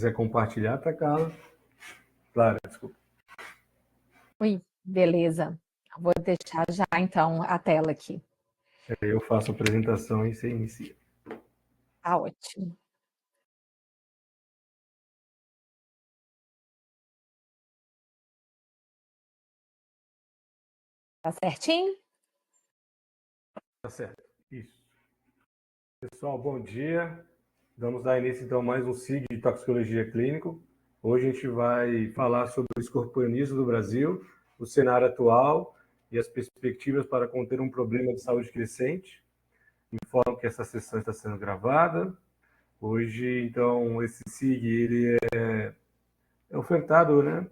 quiser compartilhar, tá, Carla? Clara, desculpa. Oi, beleza. Vou deixar já, então, a tela aqui. Eu faço a apresentação e você inicia. Tá ótimo. Tá certinho? Tá certo, isso. Pessoal, bom dia. Vamos dar início, então, a mais um SIG de Toxicologia Clínico. Hoje a gente vai falar sobre o escorpionismo no Brasil, o cenário atual e as perspectivas para conter um problema de saúde crescente. Informo que essa sessão está sendo gravada. Hoje, então, esse SIG ele é ofertado, né,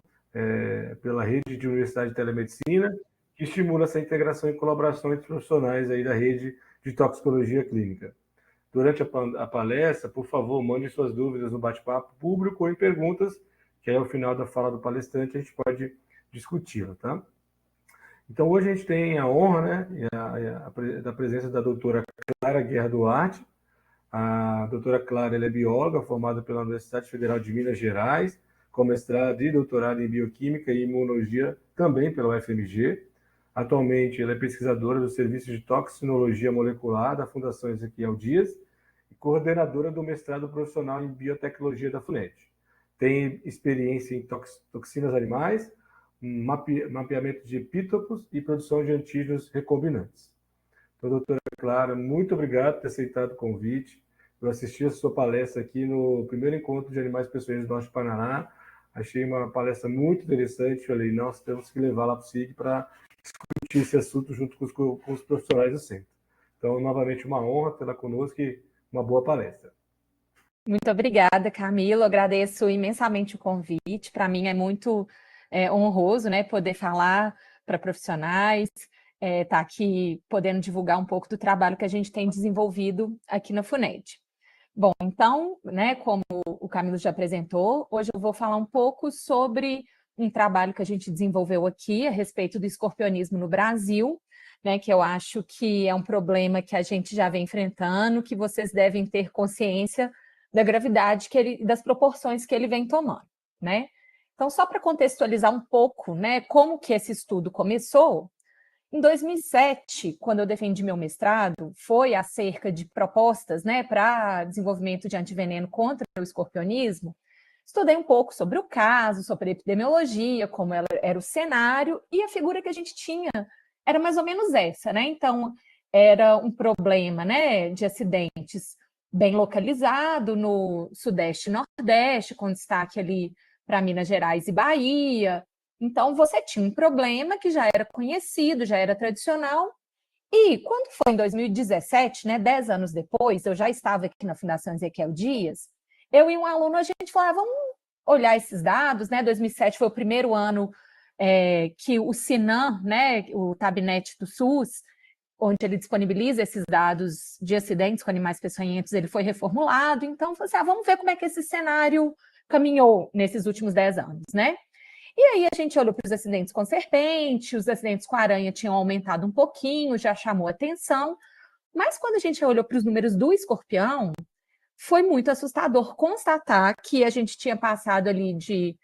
pela rede de Universidade de Telemedicina, que estimula essa integração e colaboração entre profissionais aí da rede de toxicologia clínica. Durante a palestra, por favor, mande suas dúvidas no bate-papo público ou em perguntas, que aí ao final da fala do palestrante a gente pode discuti-la, tá? Então, hoje a gente tem a honra, né, da presença da doutora Clara Guerra Duarte. A doutora Clara ela é bióloga, formada pela Universidade Federal de Minas Gerais, com mestrado e doutorado em Bioquímica e Imunologia, também pela UFMG. Atualmente, ela é pesquisadora do Serviço de Toxinologia Molecular da Fundação Ezequiel Dias e coordenadora do mestrado profissional em Biotecnologia da FUNED. Tem experiência em toxinas animais, mapeamento de epítopos e produção de antígenos recombinantes. Então, doutora Clara, muito obrigado por ter aceitado o convite. Eu assisti a sua palestra aqui no primeiro encontro de animais peçonhentos do Norte do Paraná. Achei uma palestra muito interessante. Falei, nós temos que levar lá para o SIG para discutir esse assunto junto com os profissionais do centro. Então, novamente, uma honra tê-la conosco e uma boa palestra. Muito obrigada, Camilo. Agradeço imensamente o convite. Para mim é muito honroso, né, poder falar para profissionais, tá aqui podendo divulgar um pouco do trabalho que a gente tem desenvolvido aqui na FUNED. Bom, então, né, como o Camilo já apresentou, hoje eu vou falar um pouco sobre um trabalho que a gente desenvolveu aqui a respeito do escorpionismo no Brasil, né, que eu acho que é um problema que a gente já vem enfrentando, que vocês devem ter consciência da gravidade das proporções que ele vem tomando, né? Então, só para contextualizar um pouco, né, como que esse estudo começou, em 2007, quando eu defendi meu mestrado, foi acerca de propostas, né, para desenvolvimento de antiveneno contra o escorpionismo. Estudei um pouco sobre o caso, sobre a epidemiologia, como era o cenário, e a figura que a gente tinha era mais ou menos essa, né? Então, era um problema, né, de acidentes bem localizado no Sudeste e Nordeste, com destaque ali para Minas Gerais e Bahia. Então, você tinha um problema que já era conhecido, já era tradicional. E quando foi em 2017, né, 10 anos depois, eu já estava aqui na Fundação Ezequiel Dias, eu e um aluno, a gente falou, vamos olhar esses dados, né? 2007 foi o primeiro ano que o Sinan, né, o Tabnet do SUS, onde ele disponibiliza esses dados de acidentes com animais peçonhentos, ele foi reformulado. Então, falei assim, vamos ver como é que esse cenário caminhou nesses últimos 10 anos, né? E aí a gente olhou para os acidentes com serpente, os acidentes com aranha tinham aumentado um pouquinho, já chamou atenção, mas quando a gente olhou para os números do escorpião, foi muito assustador constatar que a gente tinha passado ali de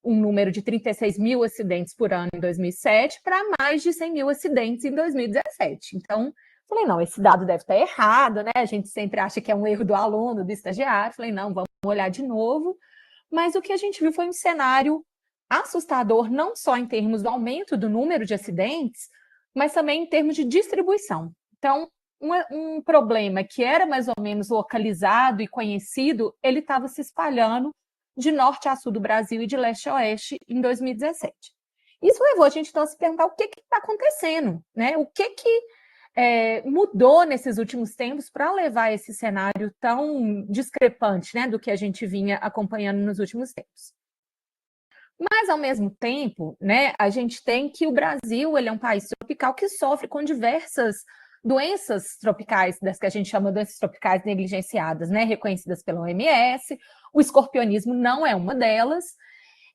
um número de 36 mil acidentes por ano em 2007 para mais de 100 mil acidentes em 2017. Então, falei, não, esse dado deve estar errado, né? A gente sempre acha que é um erro do aluno, do estagiário. Falei, não, vamos olhar de novo. Mas o que a gente viu foi um cenário assustador, não só em termos do aumento do número de acidentes, mas também em termos de distribuição. Então, um problema que era mais ou menos localizado e conhecido, ele estava se espalhando de norte a sul do Brasil e de leste a oeste em 2017. Isso levou a gente então a se perguntar o que está acontecendo, né? O que mudou nesses últimos tempos para levar esse cenário tão discrepante, né, do que a gente vinha acompanhando nos últimos tempos. Mas, ao mesmo tempo, né, a gente tem que o Brasil ele é um país tropical que sofre com diversas doenças tropicais, das que a gente chama de doenças tropicais negligenciadas, né, reconhecidas pela OMS. O escorpionismo não é uma delas.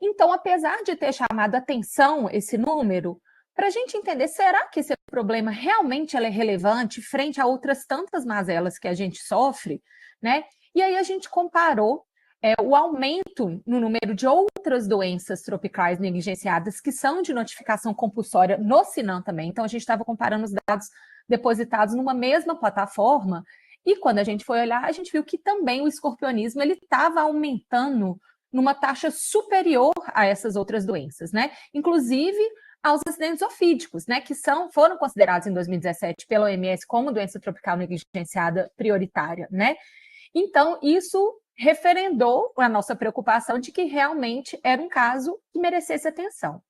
Então, apesar de ter chamado atenção esse número, para a gente entender, será que esse problema realmente é relevante frente a outras tantas mazelas que a gente sofre, né? E aí a gente comparou o aumento no número de outras doenças tropicais negligenciadas que são de notificação compulsória no Sinan também. Então, a gente estava comparando os dados depositados numa mesma plataforma e quando a gente foi olhar, a gente viu que também o escorpionismo ele estava aumentando numa taxa superior a essas outras doenças, né? Inclusive aos acidentes ofídicos, né? Que foram considerados em 2017 pela OMS como doença tropical negligenciada prioritária, né? Então, isso referendou a nossa preocupação de que realmente era um caso que merecesse atenção.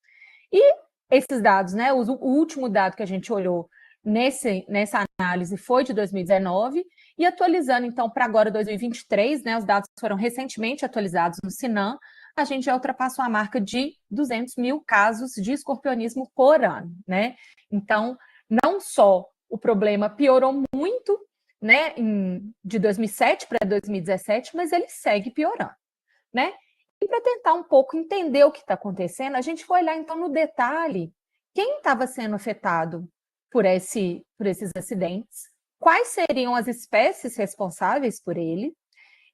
E esses dados, né, o último dado que a gente olhou nessa análise foi de 2019, e atualizando, então, para agora 2023, né, os dados foram recentemente atualizados no Sinan, a gente já ultrapassou a marca de 200 mil casos de escorpionismo por ano, né? Então, não só o problema piorou muito, né, de 2007 para 2017, mas ele segue piorando, né? E para tentar um pouco entender o que está acontecendo, a gente foi olhar então no detalhe quem estava sendo afetado por esses acidentes, quais seriam as espécies responsáveis por ele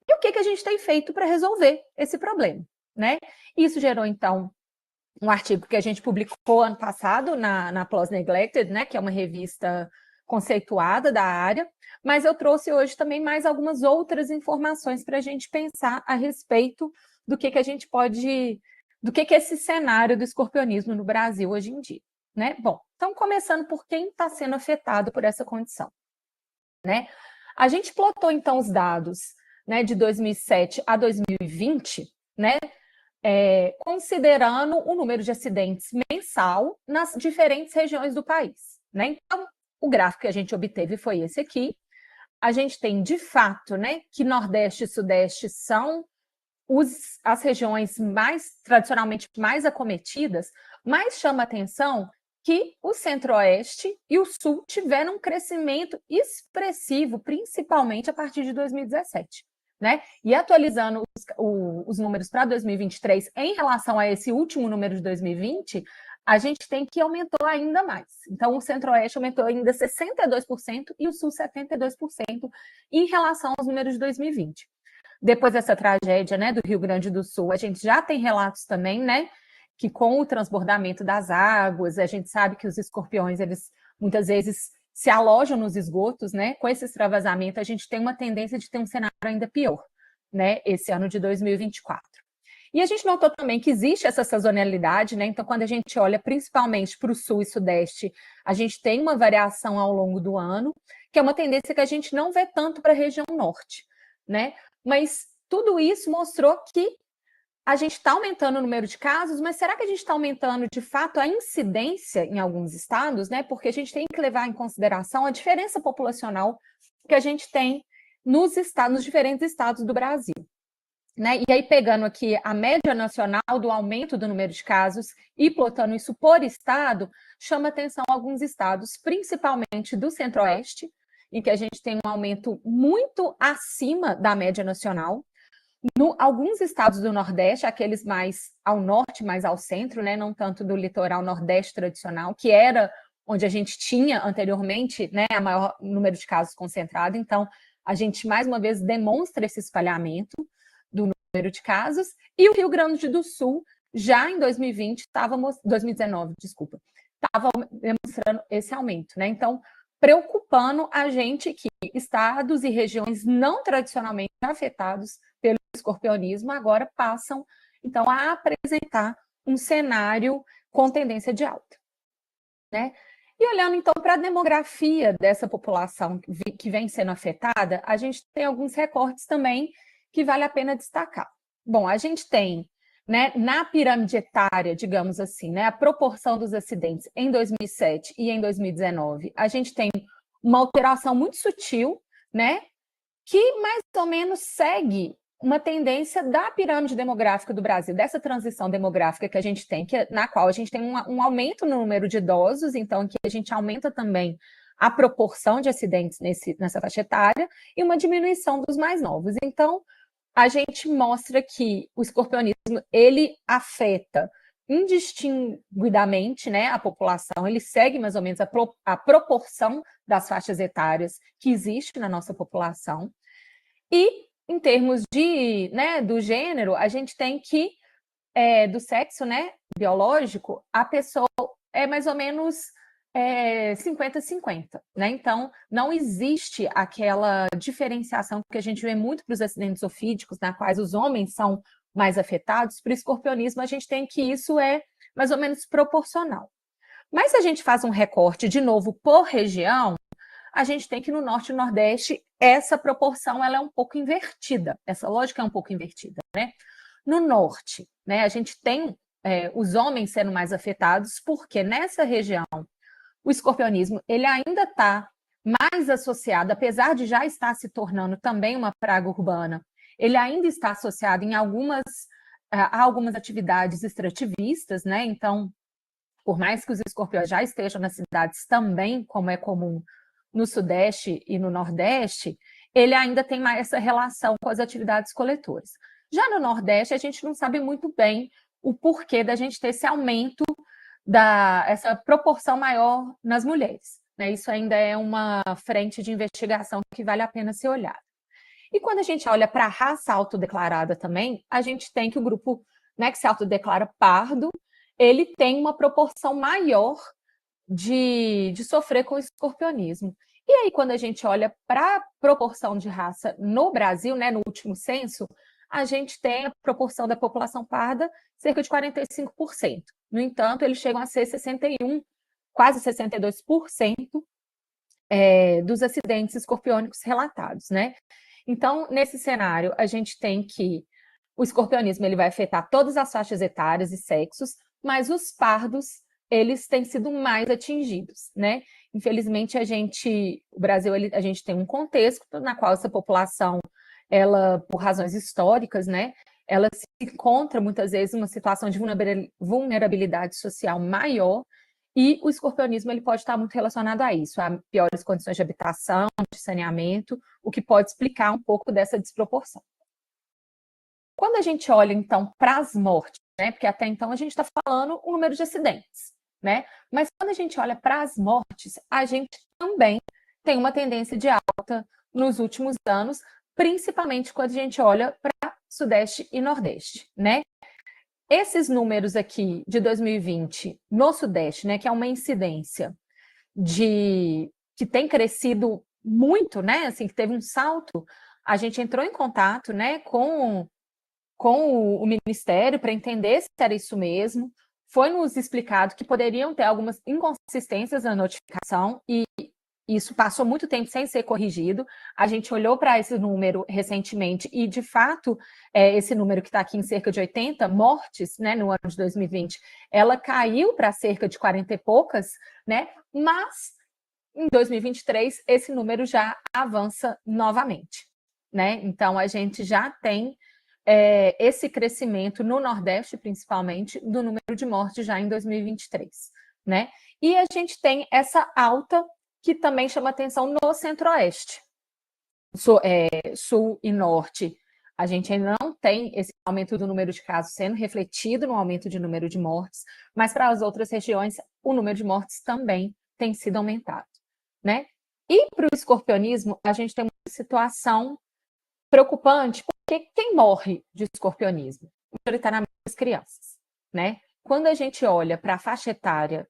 e o que a gente tem feito para resolver esse problema, né? Isso gerou então um artigo que a gente publicou ano passado na PLOS Neglected, né, que é uma revista conceituada da área, mas eu trouxe hoje também mais algumas outras informações para a gente pensar a respeito do que a gente pode, do que é esse cenário do escorpionismo no Brasil hoje em dia, né? Bom, então começando por quem está sendo afetado por essa condição, né? A gente plotou então os dados, né, de 2007 a 2020, né? Considerando o número de acidentes mensal nas diferentes regiões do país, né? Então, o gráfico que a gente obteve foi esse aqui. A gente tem, de fato, né, que Nordeste e Sudeste são as regiões tradicionalmente mais acometidas, mas chama atenção que o Centro-Oeste e o Sul tiveram um crescimento expressivo, principalmente a partir de 2017. Né? E atualizando os números para 2023 em relação a esse último número de 2020, a gente tem que aumentou ainda mais. Então, o Centro-Oeste aumentou ainda 62% e o Sul 72% em relação aos números de 2020. Depois dessa tragédia, né, do Rio Grande do Sul, a gente já tem relatos também, né, que com o transbordamento das águas, a gente sabe que os escorpiões, eles muitas vezes se alojam nos esgotos, né? Com esse extravasamento, a gente tem uma tendência de ter um cenário ainda pior, né? Esse ano de 2024. E a gente notou também que existe essa sazonalidade, né? Então, quando a gente olha principalmente para o sul e sudeste, a gente tem uma variação ao longo do ano, que é uma tendência que a gente não vê tanto para a região norte, né? Mas tudo isso mostrou que a gente está aumentando o número de casos, mas será que a gente está aumentando de fato a incidência em alguns estados, né? Porque a gente tem que levar em consideração a diferença populacional que a gente tem nos diferentes estados do Brasil. Né? E aí, pegando aqui a média nacional do aumento do número de casos e plotando isso por estado, chama atenção alguns estados, principalmente do Centro-Oeste, em que a gente tem um aumento muito acima da média nacional. Alguns estados do Nordeste, aqueles mais ao norte, mais ao centro, né, não tanto do litoral Nordeste tradicional, que era onde a gente tinha anteriormente, né, a maior número de casos concentrado. Então, a gente, mais uma vez, demonstra esse espalhamento do número de casos. E o Rio Grande do Sul, já em 2019, estava demonstrando esse aumento, né? Então, preocupando a gente que estados e regiões não tradicionalmente afetados pelo escorpionismo agora passam, então, a apresentar um cenário com tendência de alta, né? E olhando, então, para a demografia dessa população que vem sendo afetada, a gente tem alguns recortes também que vale a pena destacar. Bom, a gente tem, né, na pirâmide etária, digamos assim, né, a proporção dos acidentes em 2007 e em 2019, a gente tem uma alteração muito sutil, né, que mais ou menos segue uma tendência da pirâmide demográfica do Brasil, dessa transição demográfica que a gente tem, na qual a gente tem um aumento no número de idosos, então que a gente aumenta também a proporção de acidentes nessa faixa etária e uma diminuição dos mais novos. Então, a gente mostra que o escorpionismo, ele afeta indistinguidamente, né, a população, ele segue mais ou menos a proporção das faixas etárias que existe na nossa população, e em termos de, né, do gênero, a gente tem que, do sexo, né, biológico, a pessoa é mais ou menos 50-50, né? Então, não existe aquela diferenciação que a gente vê muito para os acidentes ofídicos, na quais os homens são mais afetados. Para o escorpionismo, a gente tem que isso é mais ou menos proporcional. Mas se a gente faz um recorte, de novo, por região, a gente tem que no Norte e Nordeste, essa proporção ela é um pouco invertida, essa lógica é um pouco invertida, né? No Norte, né, a gente tem os homens sendo mais afetados, porque nessa região o escorpionismo ele ainda está mais associado, apesar de já estar se tornando também uma praga urbana, ele ainda está associado em a algumas atividades extrativistas, né? Então, por mais que os escorpiões já estejam nas cidades também, como é comum no Sudeste e no Nordeste, ele ainda tem mais essa relação com as atividades coletoras. Já no Nordeste, a gente não sabe muito bem o porquê da gente ter esse aumento, essa proporção maior nas mulheres, né? Isso ainda é uma frente de investigação que vale a pena ser olhada. E quando a gente olha para a raça autodeclarada também, a gente tem que o grupo, né, que se autodeclara pardo, ele tem uma proporção maior de sofrer com o escorpionismo. E aí, quando a gente olha para a proporção de raça no Brasil, né, no último censo, a gente tem a proporção da população parda cerca de 45%. No entanto, eles chegam a ser 61%, quase 62% dos acidentes escorpiônicos relatados, né? Então, nesse cenário, a gente tem que o escorpionismo ele vai afetar todas as faixas etárias e sexos, mas os pardos, eles têm sido mais atingidos, né? Infelizmente, o Brasil, a gente tem um contexto na qual essa população, ela, por razões históricas, né, ela se encontra muitas vezes em uma situação de vulnerabilidade social maior, e o escorpionismo ele pode estar muito relacionado a isso, a piores condições de habitação, de saneamento, o que pode explicar um pouco dessa desproporção. Quando a gente olha, então, para as mortes, né, porque até então a gente está falando o número de acidentes, né? Mas quando a gente olha para as mortes, a gente também tem uma tendência de alta nos últimos anos, principalmente quando a gente olha para Sudeste e Nordeste, né? Esses números aqui de 2020 no Sudeste, né, que é uma incidência que tem crescido muito, né? Assim, que teve um salto, a gente entrou em contato, né, com o Ministério para entender se era isso mesmo. Foi nos explicado que poderiam ter algumas inconsistências na notificação e isso passou muito tempo sem ser corrigido. A gente olhou para esse número recentemente e, de fato, esse número que está aqui em cerca de 80 mortes, né, no ano de 2020, ela caiu para cerca de 40 e poucas, né, mas em 2023 esse número já avança novamente, né? Então, a gente já tem esse crescimento no Nordeste, principalmente, do número de mortes já em 2023, né? E a gente tem essa alta que também chama atenção no Centro-Oeste. Sul e Norte, a gente ainda não tem esse aumento do número de casos sendo refletido no aumento de número de mortes, mas para as outras regiões, o número de mortes também tem sido aumentado, né? E para o escorpionismo, a gente tem uma situação preocupante, porque quem morre de escorpionismo? Majoritariamente as crianças, né? Quando a gente olha para a faixa etária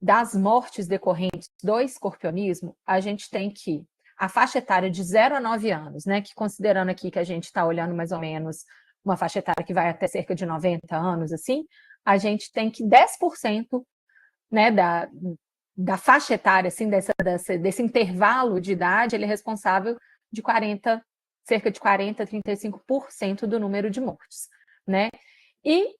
das mortes decorrentes do escorpionismo, a gente tem que a faixa etária de 0 a 9 anos, né? Que considerando aqui que a gente está olhando mais ou menos uma faixa etária que vai até cerca de 90 anos, assim, a gente tem que 10%, né, da faixa etária, assim, desse intervalo de idade, ele é responsável de cerca de 40% a 35% do número de mortes, né? E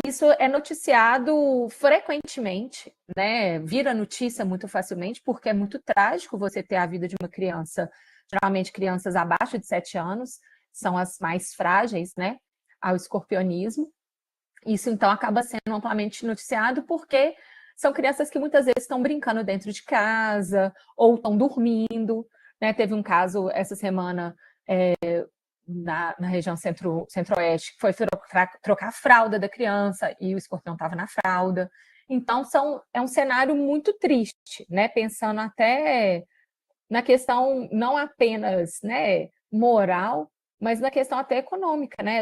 isso é noticiado frequentemente, né? Vira notícia muito facilmente, porque é muito trágico você ter a vida de uma criança, geralmente crianças abaixo de 7 anos, são as mais frágeis, né, ao escorpionismo. Isso, então, acaba sendo amplamente noticiado porque são crianças que muitas vezes estão brincando dentro de casa ou estão dormindo, né? Teve um caso essa semana na região centro-oeste, que foi trocar a fralda da criança e o escorpião estava na fralda. Então, é um cenário muito triste, né? Pensando até na questão não apenas, né, moral, mas na questão até econômica, né?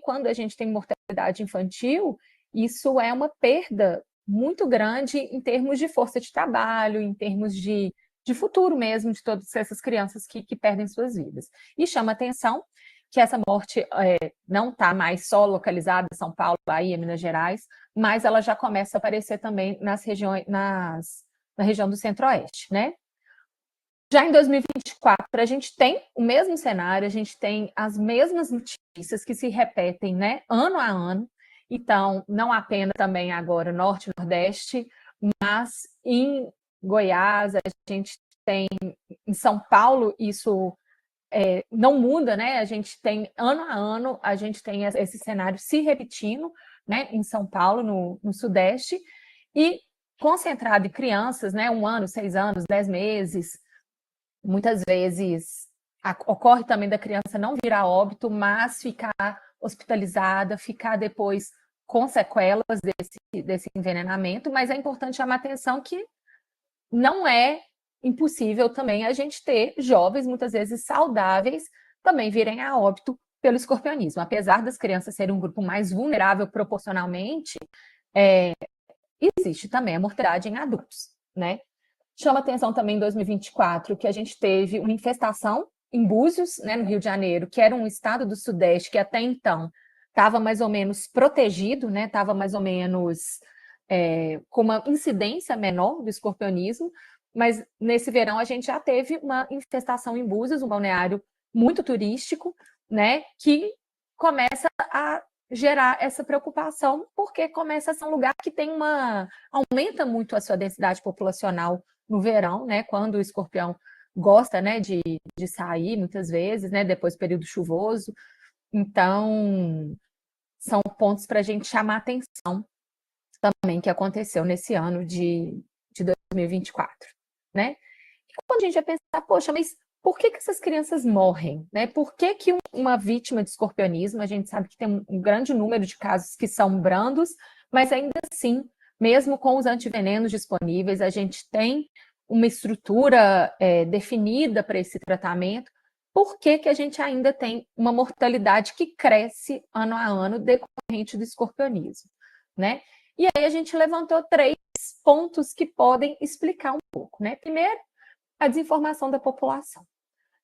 Quando a gente tem mortalidade infantil, isso é uma perda muito grande em termos de força de trabalho, em termos de futuro mesmo de todas essas crianças que perdem suas vidas. E chama atenção que essa morte não está mais só localizada em São Paulo, Bahia, Minas Gerais, mas ela já começa a aparecer também na região do Centro-Oeste, né? Já em 2024, a gente tem o mesmo cenário, a gente tem as mesmas notícias que se repetem, né, ano a ano. Então, não apenas também agora Norte e Nordeste, mas em Goiás, a gente tem em São Paulo, isso não muda, né? A gente tem, ano a ano, a gente tem esse cenário se repetindo, né, em São Paulo, no Sudeste, e concentrado em crianças, né, 1 ano, 6 anos, 10 meses. Muitas vezes ocorre também da criança não vir a óbito, mas ficar hospitalizada, ficar depois com sequelas desse envenenamento, mas é importante chamar a atenção que não é impossível também a gente ter jovens, muitas vezes saudáveis, também virem a óbito pelo escorpionismo. Apesar das crianças serem um grupo mais vulnerável proporcionalmente, existe também a mortalidade em adultos, né? Chama atenção também em 2024 que a gente teve uma infestação em Búzios, né, no Rio de Janeiro, que era um estado do Sudeste que até então estava mais ou menos protegido, né, estava mais ou menos com uma incidência menor do escorpionismo, mas nesse verão a gente já teve uma infestação em Búzios, um balneário muito turístico, né, que começa a gerar essa preocupação, porque começa a ser um lugar que tem aumenta muito a sua densidade populacional no verão, né, quando o escorpião gosta, né, de sair muitas vezes, né, depois do período chuvoso. Então, são pontos para a gente chamar atenção também que aconteceu nesse ano de 2024, né? E quando a gente vai pensar, poxa, mas por que essas crianças morrem, né? Por que uma vítima de escorpionismo, a gente sabe que tem um grande número de casos que são brandos, mas ainda assim, mesmo com os antivenenos disponíveis, a gente tem uma estrutura definida para esse tratamento. Por que a gente ainda tem uma mortalidade que cresce ano a ano decorrente do escorpionismo, né? E aí a gente levantou 3 pontos que podem explicar um pouco, né? Primeiro, a desinformação da população,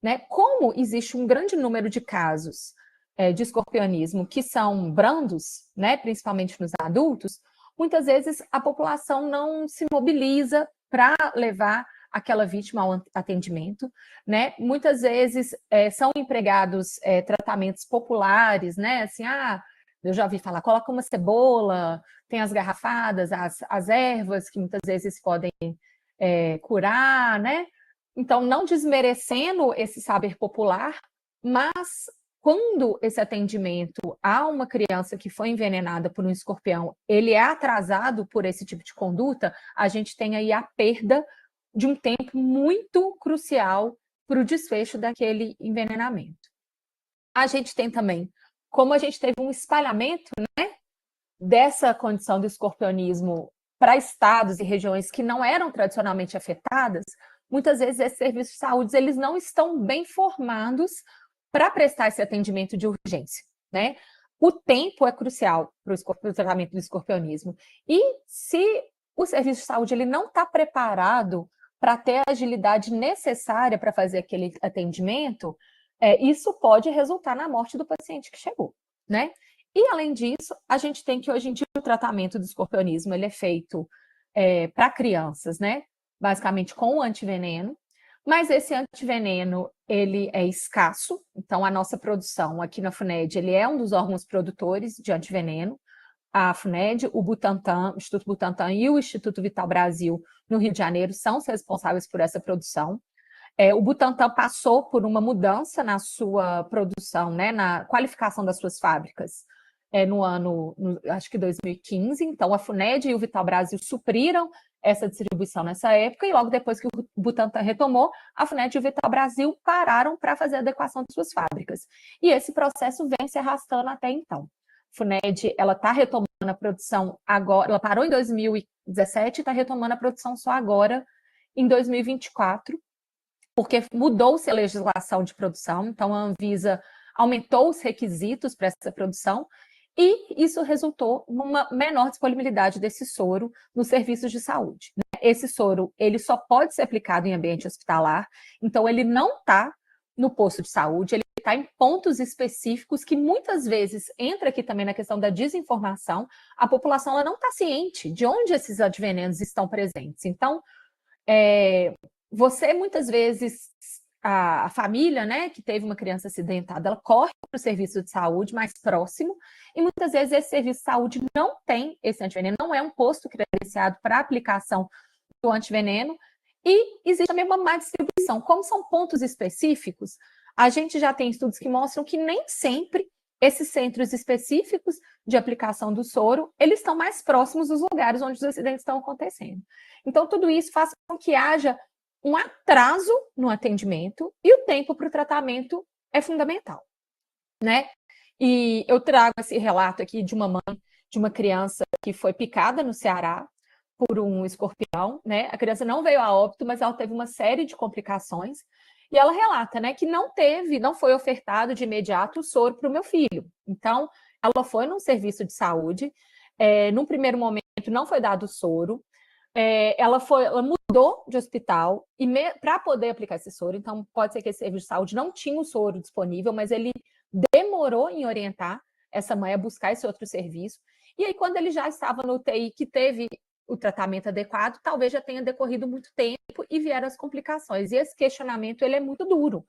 né? Como existe um grande número de casos de escorpionismo que são brandos, né, principalmente nos adultos, muitas vezes a população não se mobiliza para levar aquela vítima ao atendimento, né? Muitas vezes são empregados tratamentos populares, né? Assim, eu já ouvi falar, coloca uma cebola, tem as garrafadas, as ervas que muitas vezes podem curar, né? Então, não desmerecendo esse saber popular, mas quando esse atendimento a uma criança que foi envenenada por um escorpião, ele é atrasado por esse tipo de conduta, a gente tem aí a perda de um tempo muito crucial para o desfecho daquele envenenamento. A gente tem também, como a gente teve um espalhamento, né, dessa condição do escorpionismo para estados e regiões que não eram tradicionalmente afetadas, muitas vezes esses serviços de saúde eles não estão bem formados para prestar esse atendimento de urgência, né? O tempo é crucial para o tratamento do escorpionismo. E se o serviço de saúde ele não está preparado para ter a agilidade necessária para fazer aquele atendimento, isso pode resultar na morte do paciente que chegou, né? E, além disso, a gente tem que, hoje em dia, o tratamento do escorpionismo ele é feito para crianças, né? Basicamente com antiveneno, mas esse antiveneno, ele é escasso, então a nossa produção aqui na FUNED, ele é um dos órgãos produtores de antiveneno, a FUNED, o Butantan, o Instituto Butantan e o Instituto Vital Brasil, no Rio de Janeiro, são os responsáveis por essa produção. O Butantan passou por uma mudança na sua produção, né, na qualificação das suas fábricas, acho que 2015. Então, a FUNED e o Vital Brasil supriram essa distribuição nessa época, e logo depois que o Butantan retomou, a FUNED e o Vital Brasil pararam para fazer a adequação de suas fábricas. E esse processo vem se arrastando até então. A FUNED, ela está retomando a produção agora, ela parou em 2017 e está retomando a produção só agora, em 2024, porque mudou-se a legislação de produção, então a Anvisa aumentou os requisitos para essa produção, e isso resultou numa menor disponibilidade desse soro nos serviços de saúde. Esse soro, ele só pode ser aplicado em ambiente hospitalar, então ele não está no posto de saúde, ele está em pontos específicos que muitas vezes entra aqui também na questão da desinformação, a população ela não está ciente de onde esses advenenos estão presentes. Então, você muitas vezes, a família, né, que teve uma criança acidentada, ela corre para o serviço de saúde mais próximo, e muitas vezes esse serviço de saúde não tem esse antiveneno, não é um posto credenciado para aplicação do antiveneno, e existe também uma má distribuição. Como são pontos específicos, a gente já tem estudos que mostram que nem sempre esses centros específicos de aplicação do soro, eles estão mais próximos dos lugares onde os acidentes estão acontecendo. Então, tudo isso faz com que haja um atraso no atendimento, e o tempo para o tratamento é fundamental, né? E eu trago esse relato aqui de uma mãe de uma criança que foi picada no Ceará por um escorpião, né? A criança não veio a óbito, mas ela teve uma série de complicações, e ela relata, né, que não foi ofertado de imediato o soro para o meu filho. Então, ela foi num serviço de saúde, num primeiro momento não foi dado o soro, ela mudou de hospital e para poder aplicar esse soro, então pode ser que esse serviço de saúde não tinha o soro disponível, mas ele demorou em orientar essa mãe a buscar esse outro serviço. E aí, quando ele já estava no UTI, que teve o tratamento adequado, talvez já tenha decorrido muito tempo e vieram as complicações. E esse questionamento, ele é muito duro,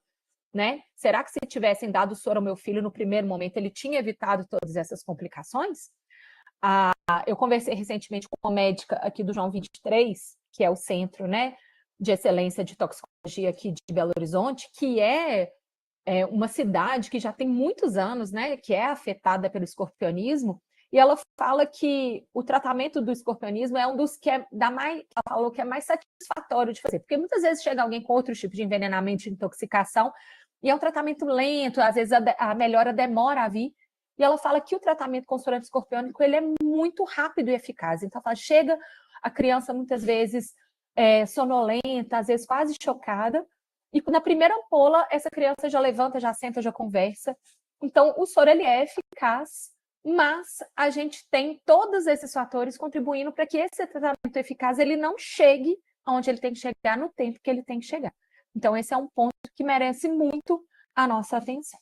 né? Será que se tivessem dado soro ao meu filho no primeiro momento, ele tinha evitado todas essas complicações? Eu conversei recentemente com uma médica aqui do João 23, que é o centro, né, de excelência de toxicologia aqui de Belo Horizonte, que é uma cidade que já tem muitos anos, né, que é afetada pelo escorpionismo, e ela fala que o tratamento do escorpionismo é um dos que ela falou que é mais satisfatório de fazer, porque muitas vezes chega alguém com outro tipo de envenenamento, de intoxicação, e é um tratamento lento, às vezes a melhora demora a vir, e ela fala que o tratamento com soro anti-escorpiônico, ele é muito rápido e eficaz. Então, ela chega a criança muitas vezes sonolenta, às vezes quase chocada, e na primeira ampola, essa criança já levanta, já senta, já conversa. Então, o soro, ele é eficaz, mas a gente tem todos esses fatores contribuindo para que esse tratamento eficaz ele não chegue onde ele tem que chegar no tempo que ele tem que chegar. Então, esse é um ponto que merece muito a nossa atenção.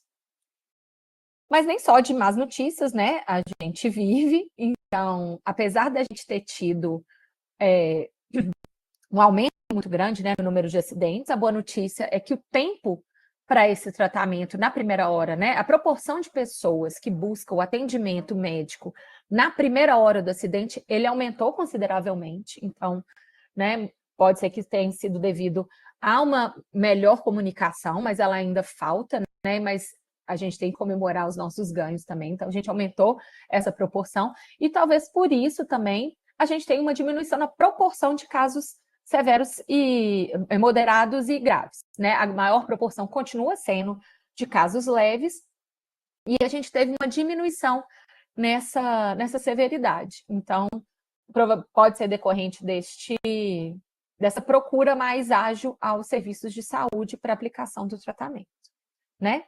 Mas nem só de más notícias, né? A gente vive. Então, apesar da gente ter tido um aumento muito grande, né, no número de acidentes, a boa notícia é que o tempo para esse tratamento na primeira hora, né, a proporção de pessoas que buscam o atendimento médico na primeira hora do acidente, ele aumentou consideravelmente. Então, né, pode ser que tenha sido devido a uma melhor comunicação, mas ela ainda falta, né, mas a gente tem que comemorar os nossos ganhos também. Então, a gente aumentou essa proporção, e talvez por isso também a gente tem uma diminuição na proporção de casos severos e moderados e graves, né? A maior proporção continua sendo de casos leves, e a gente teve uma diminuição nessa severidade. Então, pode ser decorrente dessa procura mais ágil aos serviços de saúde para aplicação do tratamento, né?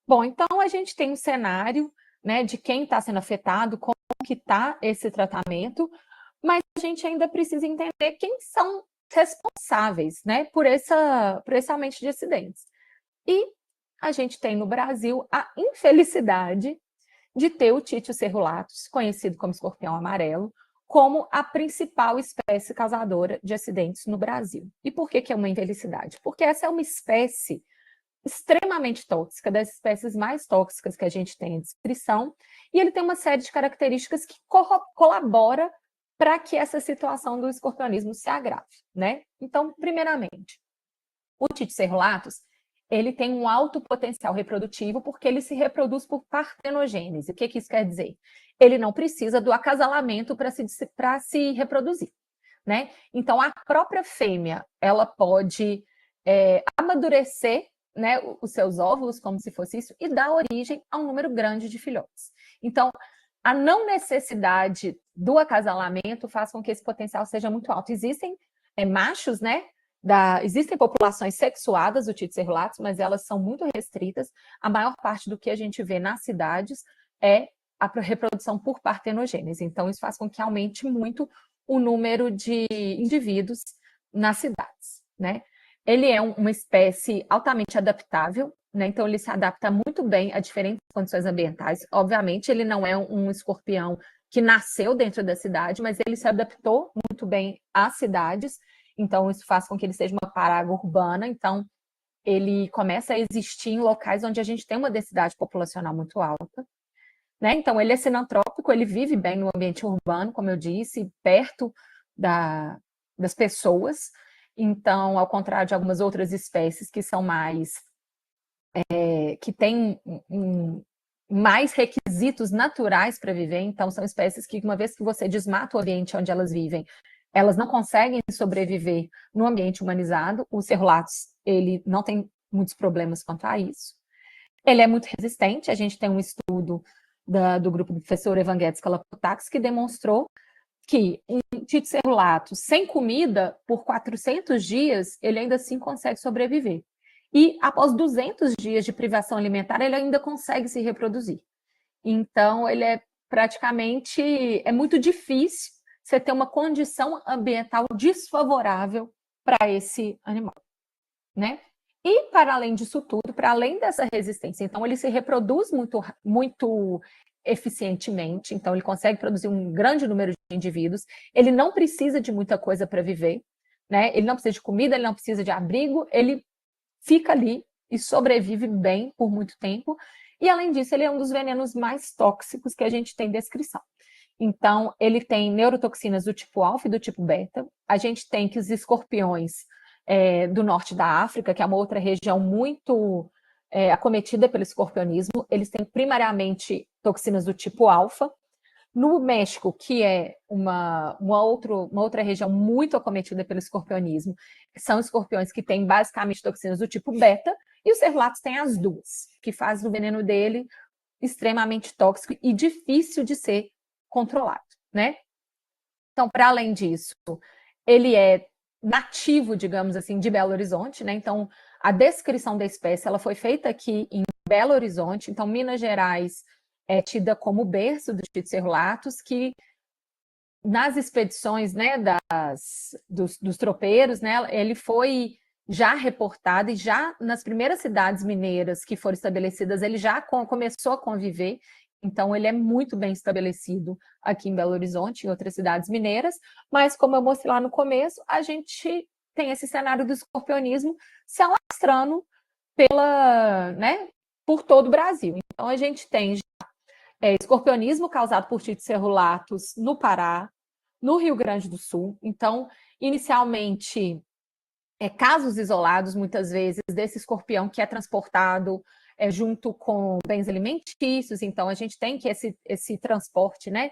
Bom, então a gente tem um cenário, né, de quem está sendo afetado, como que está esse tratamento, mas a gente ainda precisa entender quem são responsáveis, né, por esse aumento de acidentes. E a gente tem no Brasil a infelicidade de ter o Titius cerulatus, conhecido como escorpião amarelo, como a principal espécie causadora de acidentes no Brasil. E por que é uma infelicidade? Porque essa é uma espécie extremamente tóxica, das espécies mais tóxicas que a gente tem em descrição, e ele tem uma série de características que colabora para que essa situação do escorpionismo se agrave, né? Então, primeiramente, o Titius cerulatus, ele tem um alto potencial reprodutivo porque ele se reproduz por partenogênese. O que isso quer dizer? Ele não precisa do acasalamento para se reproduzir, né? Então, a própria fêmea, ela pode amadurecer, né, os seus óvulos, como se fosse isso, e dar origem a um número grande de filhotes. Então, a não necessidade do acasalamento faz com que esse potencial seja muito alto. Existem machos, né, Existem populações sexuadas do Tite cerulatus, mas elas são muito restritas. A maior parte do que a gente vê nas cidades é a reprodução por partenogênese. Então, isso faz com que aumente muito o número de indivíduos nas cidades, né? Ele é uma espécie altamente adaptável, né? Então ele se adapta muito bem a diferentes condições ambientais. Obviamente, ele não é um escorpião que nasceu dentro da cidade, mas ele se adaptou muito bem às cidades. Então isso faz com que ele seja uma praga urbana. Então ele começa a existir em locais onde a gente tem uma densidade populacional muito alta, né? Então ele é sinantrópico, ele vive bem no ambiente urbano, como eu disse, perto das pessoas. Então, ao contrário de algumas outras espécies que são mais que têm mais requisitos naturais para viver, então são espécies que, uma vez que você desmata o ambiente onde elas vivem, elas não conseguem sobreviver no ambiente humanizado. O cerulatus, ele não tem muitos problemas quanto a isso. Ele é muito resistente. A gente tem um estudo do grupo do professor Evangelos Kalapotakis que demonstrou que um Tite cerulatus sem comida por 400 dias, ele ainda assim consegue sobreviver. E após 200 dias de privação alimentar, ele ainda consegue se reproduzir. Então, ele é praticamente, é muito difícil você ter uma condição ambiental desfavorável para esse animal, né? E, para além disso tudo, para além dessa resistência, então ele se reproduz muito eficientemente, então ele consegue produzir um grande número de indivíduos, ele não precisa de muita coisa para viver, né? Ele não precisa de comida, ele não precisa de abrigo, ele fica ali e sobrevive bem por muito tempo, e além disso, ele é um dos venenos mais tóxicos que a gente tem descrição. Então, ele tem neurotoxinas do tipo alfa e do tipo beta. A gente tem que os escorpiões do norte da África, que é uma outra região muito acometida pelo escorpionismo, eles têm primariamente toxinas do tipo alfa. No México, que é uma outra região muito acometida pelo escorpionismo, são escorpiões que têm basicamente toxinas do tipo beta, e o cerulatus tem as duas, que faz o veneno dele extremamente tóxico e difícil de ser controlado, né? Então, para além disso, ele é nativo, digamos assim, de Belo Horizonte, né? Então, a descrição da espécie ela foi feita aqui em Belo Horizonte. Então, Minas Gerais é tida como berço do Tite cerulatus, que nas expedições, né, dos tropeiros, né, ele foi já reportado e já nas primeiras cidades mineiras que foram estabelecidas, ele já começou a conviver. Então, ele é muito bem estabelecido aqui em Belo Horizonte, em outras cidades mineiras, mas como eu mostrei lá no começo, a gente tem esse cenário do escorpionismo se alastrando por todo o Brasil. Então, a gente tem escorpionismo causado por Tite cerulatus no Pará, no Rio Grande do Sul. Então, inicialmente, casos isolados, muitas vezes, desse escorpião que é transportado junto com bens alimentícios. Então, a gente tem que esse transporte, né?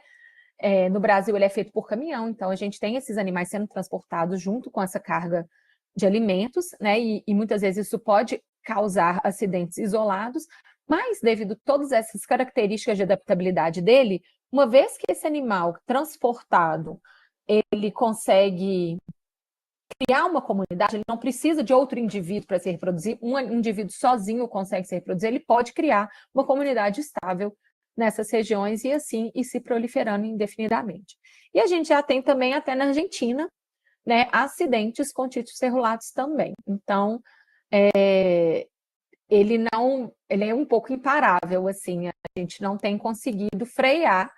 No Brasil, ele é feito por caminhão, então a gente tem esses animais sendo transportados junto com essa carga de alimentos, né? E muitas vezes isso pode causar acidentes isolados, mas devido a todas essas características de adaptabilidade dele, uma vez que esse animal transportado, ele consegue criar uma comunidade, ele não precisa de outro indivíduo para se reproduzir, um indivíduo sozinho consegue se reproduzir, ele pode criar uma comunidade estável nessas regiões e assim ir se proliferando indefinidamente. E a gente já tem também até na Argentina, né, acidentes com Tite cerulatus também. Então, ele é um pouco imparável, assim, a gente não tem conseguido frear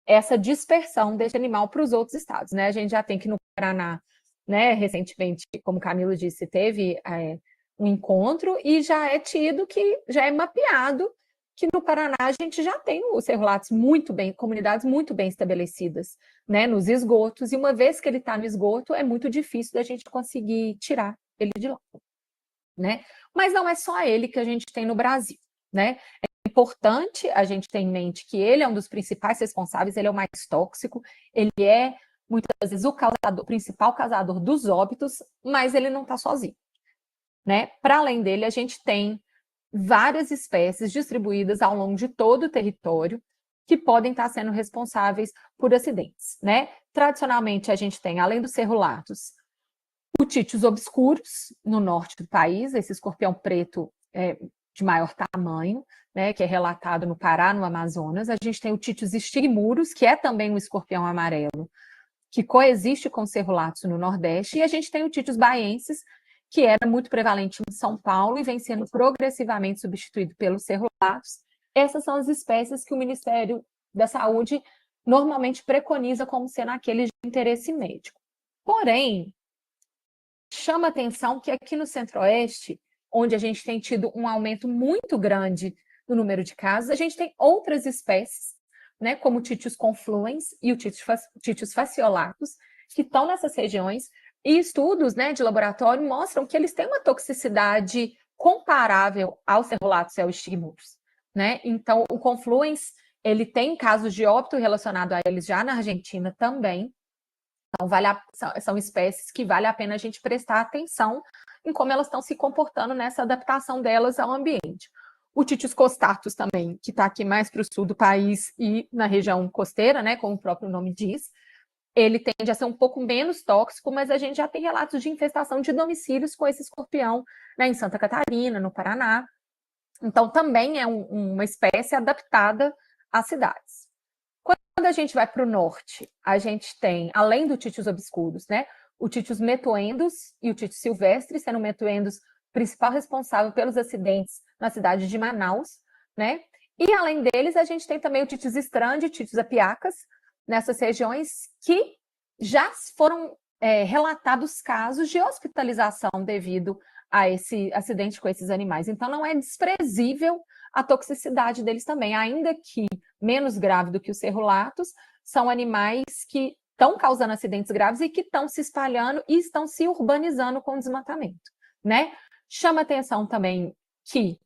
essa dispersão desse animal para os outros estados, né? A gente já tem que no Paraná, né, recentemente, como o Camilo disse, teve um encontro e já é tido que já é mapeado que no Paraná a gente já tem os cerulatus muito bem, comunidades muito bem estabelecidas, né, nos esgotos, e uma vez que ele está no esgoto, é muito difícil da gente conseguir tirar ele de lá, né? Mas não é só ele que a gente tem no Brasil, né? É importante a gente ter em mente que ele é um dos principais responsáveis, ele é o mais tóxico, ele é muitas vezes o principal causador dos óbitos, mas ele não está sozinho, né? Para além dele, a gente tem várias espécies distribuídas ao longo de todo o território que podem estar sendo responsáveis por acidentes, né? Tradicionalmente, a gente tem, além dos cerulatus, O Títios obscuros, no norte do país, esse escorpião preto de maior tamanho, né, que é relatado no Pará, no Amazonas. A gente tem o Títios stigmurus, que é também um escorpião amarelo, que coexiste com o cerrulatus no Nordeste, e a gente tem o Títios baiensis, que era muito prevalente em São Paulo e vem sendo progressivamente substituído pelo cerrulatus. Essas são as espécies que o Ministério da Saúde normalmente preconiza como sendo aqueles de interesse médico. Porém, chama atenção que aqui no Centro-Oeste, onde a gente tem tido um aumento muito grande no número de casos, a gente tem outras espécies, né, como o Títios confluens e o Títios fasciolatus, que estão nessas regiões, e estudos, né, de laboratório mostram que eles têm uma toxicidade comparável ao cerrulatus e ao stigmurus, né? Então, o confluens, ele tem casos de óbito relacionado a eles já na Argentina também. Então, são espécies que vale a pena a gente prestar atenção em como elas estão se comportando nessa adaptação delas ao ambiente. O Títios costatus também, que está aqui mais para o sul do país e na região costeira, né, como o próprio nome diz, ele tende a ser um pouco menos tóxico, mas a gente já tem relatos de infestação de domicílios com esse escorpião, né, em Santa Catarina, no Paraná. Então, também é uma espécie adaptada às cidades. Quando a gente vai para o norte, a gente tem, além do Títios obscuros, né, o Títios metuendus e o Títios silvestre, sendo o metuendus principal responsável pelos acidentes na cidade de Manaus, né? E além deles, a gente tem também o Títios strandi e Títios apiacas, nessas regiões que já foram relatados casos de hospitalização devido a esse acidente com esses animais. Então, não é desprezível a toxicidade deles também, ainda que menos grave do que o cerrulatus, são animais que estão causando acidentes graves e que estão se espalhando e estão se urbanizando com o desmatamento, né? Chama atenção também que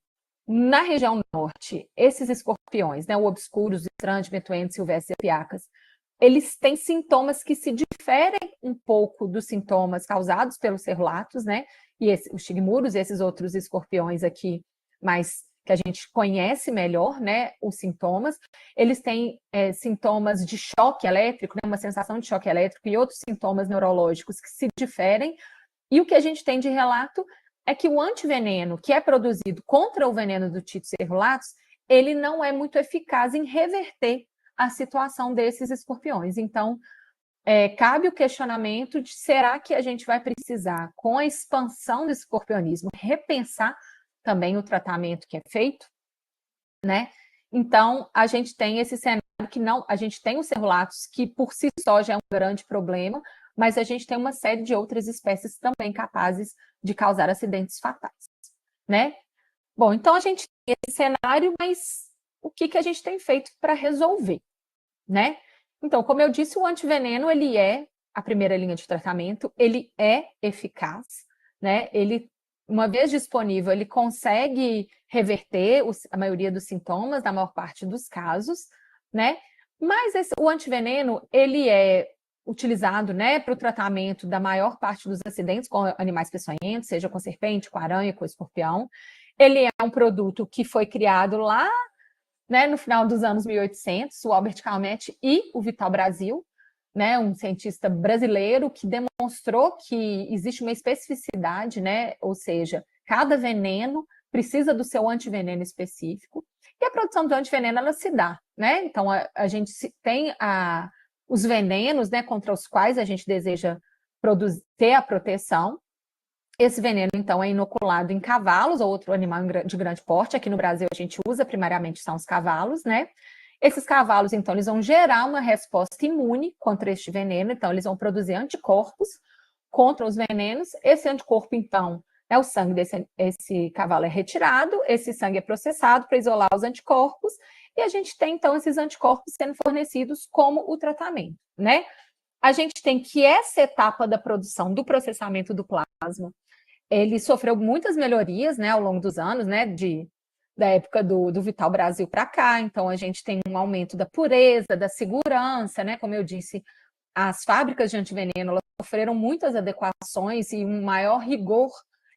na região norte, esses escorpiões, né, o obscuros, o strandi, metuendos, silvestres e apiacas, eles têm sintomas que se diferem um pouco dos sintomas causados pelos cerrulatus, né? E os stigmurus e esses outros escorpiões aqui, mas que a gente conhece melhor, né? Os sintomas. Eles têm sintomas de choque elétrico, né? Uma sensação de choque elétrico e outros sintomas neurológicos que se diferem. E o que a gente tem de relato é que o antiveneno que é produzido contra o veneno do Títios cerrulatus, ele não é muito eficaz em reverter a situação desses escorpiões. Então, cabe o questionamento de será que a gente vai precisar, com a expansão do escorpionismo, repensar também o tratamento que é feito, né? Então, a gente tem esse cenário que não, a gente tem os cerrulatus, que por si só já é um grande problema, mas a gente tem uma série de outras espécies também capazes de causar acidentes fatais, né? Bom, então a gente tem esse cenário, mas o que a gente tem feito para resolver, né? Então, como eu disse, o antiveneno, ele é a primeira linha de tratamento, ele é eficaz, né? Ele, uma vez disponível, ele consegue reverter a maioria dos sintomas, na maior parte dos casos, né? Mas o antiveneno, ele é utilizado, né, para o tratamento da maior parte dos acidentes com animais peçonhentos, seja com serpente, com aranha, com escorpião. Ele é um produto que foi criado lá, né, no final dos anos 1800, o Albert Calmette e o Vital Brasil, né, um cientista brasileiro que demonstrou que existe uma especificidade, né, ou seja, cada veneno precisa do seu antiveneno específico, e a produção do antiveneno, ela se dá, né? Então, a gente tem os venenos, né, contra os quais a gente deseja ter a proteção. Esse veneno, então, é inoculado em cavalos ou outro animal de grande porte. Aqui no Brasil, a gente usa primariamente são os cavalos, né? Esses cavalos, então, eles vão gerar uma resposta imune contra este veneno. Então, eles vão produzir anticorpos contra os venenos. Esse anticorpo, então, o sangue desse cavalo é retirado, esse sangue é processado para isolar os anticorpos, e a gente tem, então, esses anticorpos sendo fornecidos como o tratamento, né? A gente tem que essa etapa da produção do processamento do plasma, ele sofreu muitas melhorias, né, ao longo dos anos, né, da época do Vital Brasil para cá. Então, a gente tem um aumento da pureza, da segurança, né, como eu disse, as fábricas de antiveneno, elas sofreram muitas adequações e um maior rigor,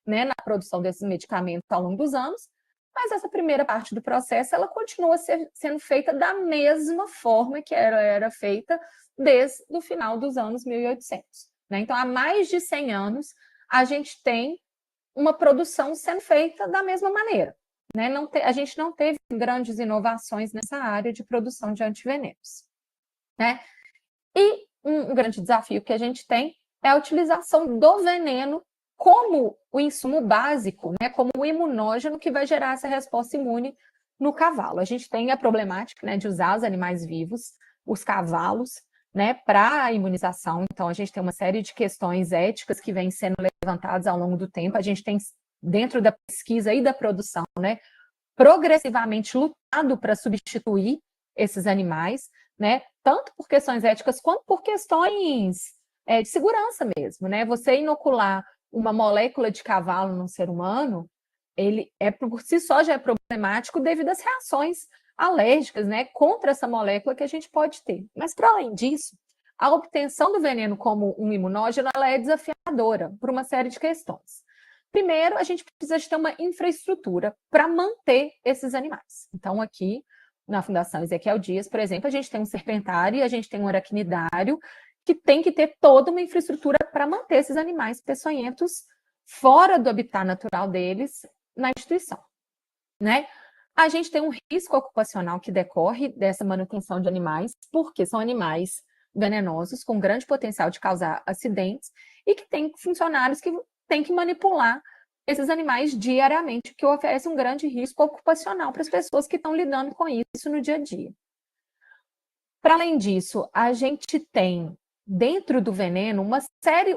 né, na produção desses medicamentos ao longo dos anos, mas essa primeira parte do processo, ela continua sendo feita da mesma forma que era feita desde o final dos anos 1800. Né? Então, há mais de 100 anos, a gente tem uma produção sendo feita da mesma maneira. Né? A gente não teve grandes inovações nessa área de produção de antivenenos. Né? E um grande desafio que a gente tem é a utilização do veneno como o insumo básico, né? Como o imunógeno que vai gerar essa resposta imune no cavalo. A gente tem a problemática, né, de usar os animais vivos, os cavalos, né, para a imunização. Então, a gente tem uma série de questões éticas que vêm sendo levantadas ao longo do tempo. A gente tem, dentro da pesquisa e da produção, né, progressivamente lutado para substituir esses animais, né, tanto por questões éticas quanto por questões de segurança mesmo, né? Você inocular uma molécula de cavalo num ser humano, ele por si só já é problemático devido às reações alérgicas, né, contra essa molécula que a gente pode ter. Mas, para além disso, a obtenção do veneno como um imunógeno, ela é desafiadora por uma série de questões. Primeiro, a gente precisa de ter uma infraestrutura para manter esses animais. Então, aqui na Fundação Ezequiel Dias, por exemplo, a gente tem um serpentário e a gente tem um aracnidário que tem que ter toda uma infraestrutura para manter esses animais peçonhentos fora do habitat natural deles na instituição, né? A gente tem um risco ocupacional que decorre dessa manutenção de animais, porque são animais venenosos, com grande potencial de causar acidentes, e que tem funcionários que têm que manipular esses animais diariamente, que oferece um grande risco ocupacional para as pessoas que estão lidando com isso no dia a dia. Para além disso, a gente tem dentro do veneno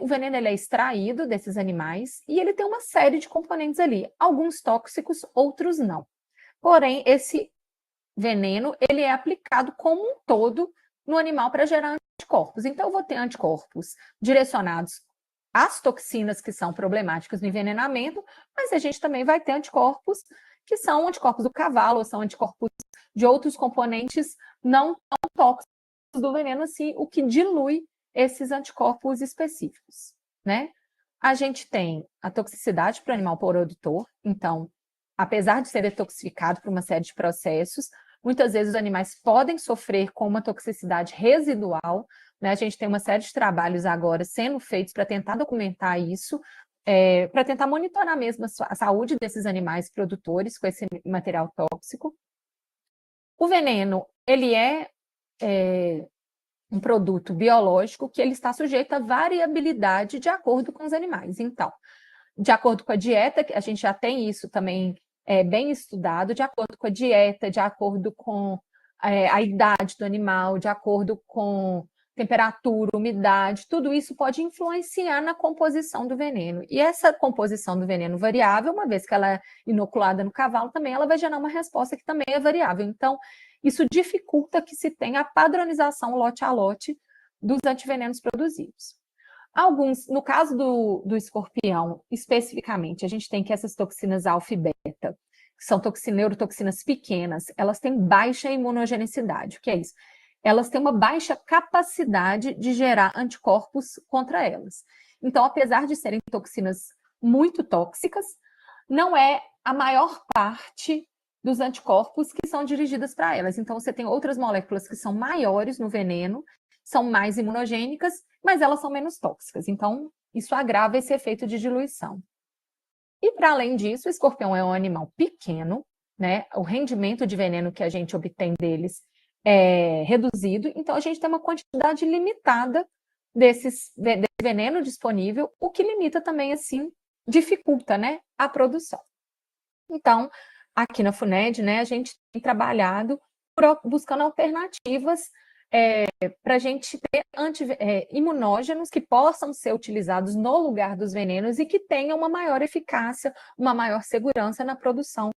o veneno ele é extraído desses animais e ele tem uma série de componentes ali, alguns tóxicos, outros não. Porém, esse veneno ele é aplicado como um todo no animal para gerar anticorpos. Então, eu vou ter anticorpos direcionados às toxinas que são problemáticas no envenenamento, mas a gente também vai ter anticorpos que são anticorpos do cavalo, ou são anticorpos de outros componentes não tão tóxicos do veneno, assim, o que dilui esses anticorpos específicos, né? A gente tem a toxicidade para o animal produtor, então, apesar de ser detoxificado por uma série de processos, muitas vezes os animais podem sofrer com uma toxicidade residual, né? A gente tem uma série de trabalhos agora sendo feitos para tentar documentar isso, para tentar monitorar mesmo a saúde desses animais produtores com esse material tóxico. O veneno, ele é um produto biológico que ele está sujeito a variabilidade de acordo com os animais. Então, de acordo com a dieta, a gente já tem isso também bem estudado, de acordo com a dieta, de acordo com a idade do animal, de acordo com temperatura, umidade, tudo isso pode influenciar na composição do veneno. E essa composição do veneno variável, uma vez que ela é inoculada no cavalo, também ela vai gerar uma resposta que também é variável. Então, isso dificulta que se tenha a padronização lote a lote dos antivenenos produzidos. Alguns, no caso do escorpião, especificamente, a gente tem que essas toxinas alfa e beta, que são neurotoxinas pequenas, elas têm baixa imunogenicidade. O que é isso? Elas têm uma baixa capacidade de gerar anticorpos contra elas. Então, apesar de serem toxinas muito tóxicas, não é a maior parte dos anticorpos que são dirigidas para elas. Então, você tem outras moléculas que são maiores no veneno, são mais imunogênicas, mas elas são menos tóxicas. Então, isso agrava esse efeito de diluição. E, para além disso, o escorpião é um animal pequeno, né? O rendimento de veneno que a gente obtém deles é reduzido, então a gente tem uma quantidade limitada desse veneno disponível, o que limita também, assim, dificulta, né, a produção. Então, aqui na FUNED, né, a gente tem trabalhado buscando alternativas para a gente ter imunógenos que possam ser utilizados no lugar dos venenos e que tenham uma maior eficácia, uma maior segurança na produção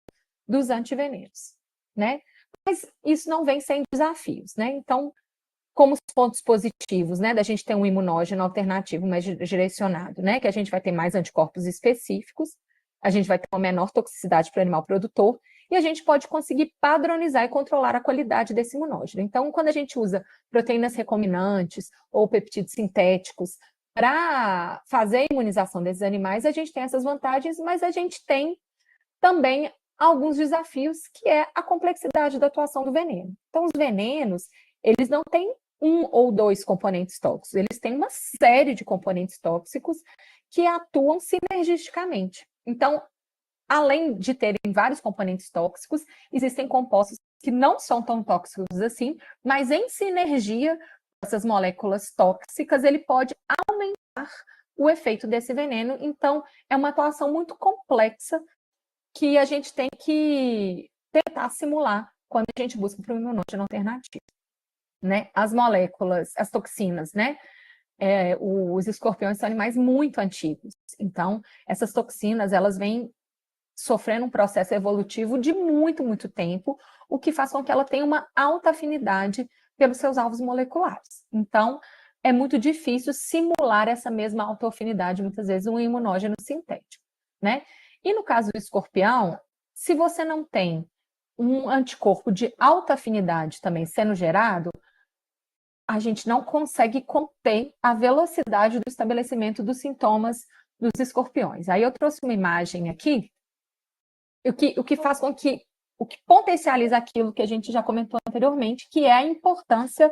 dos antivenenos, né? Mas isso não vem sem desafios, né? Então, como os pontos positivos, né, da gente ter um imunógeno alternativo mais direcionado, né, que a gente vai ter mais anticorpos específicos, a gente vai ter uma menor toxicidade para o animal produtor, e a gente pode conseguir padronizar e controlar a qualidade desse imunógeno. Então, quando a gente usa proteínas recombinantes ou peptídeos sintéticos para fazer a imunização desses animais, a gente tem essas vantagens, mas a gente tem também alguns desafios, que é a complexidade da atuação do veneno. Então, os venenos, eles não têm um ou dois componentes tóxicos, eles têm uma série de componentes tóxicos que atuam sinergisticamente. Então, além de terem vários componentes tóxicos, existem compostos que não são tão tóxicos assim, mas em sinergia com essas moléculas tóxicas, ele pode aumentar o efeito desse veneno. Então, é uma atuação muito complexa que a gente tem que tentar simular quando a gente busca para um imunógeno alternativo, né? As moléculas, as toxinas, né? Os escorpiões são animais muito antigos. Então, essas toxinas, elas vêm sofrendo um processo evolutivo de muito, muito tempo, o que faz com que ela tenha uma alta afinidade pelos seus alvos moleculares. Então, é muito difícil simular essa mesma autoafinidade, muitas vezes, um imunógeno sintético, né? E no caso do escorpião, se você não tem um anticorpo de alta afinidade também sendo gerado, a gente não consegue conter a velocidade do estabelecimento dos sintomas dos escorpiões. Aí eu trouxe uma imagem aqui, o que faz com que, o que potencializa aquilo que a gente já comentou anteriormente, que é a importância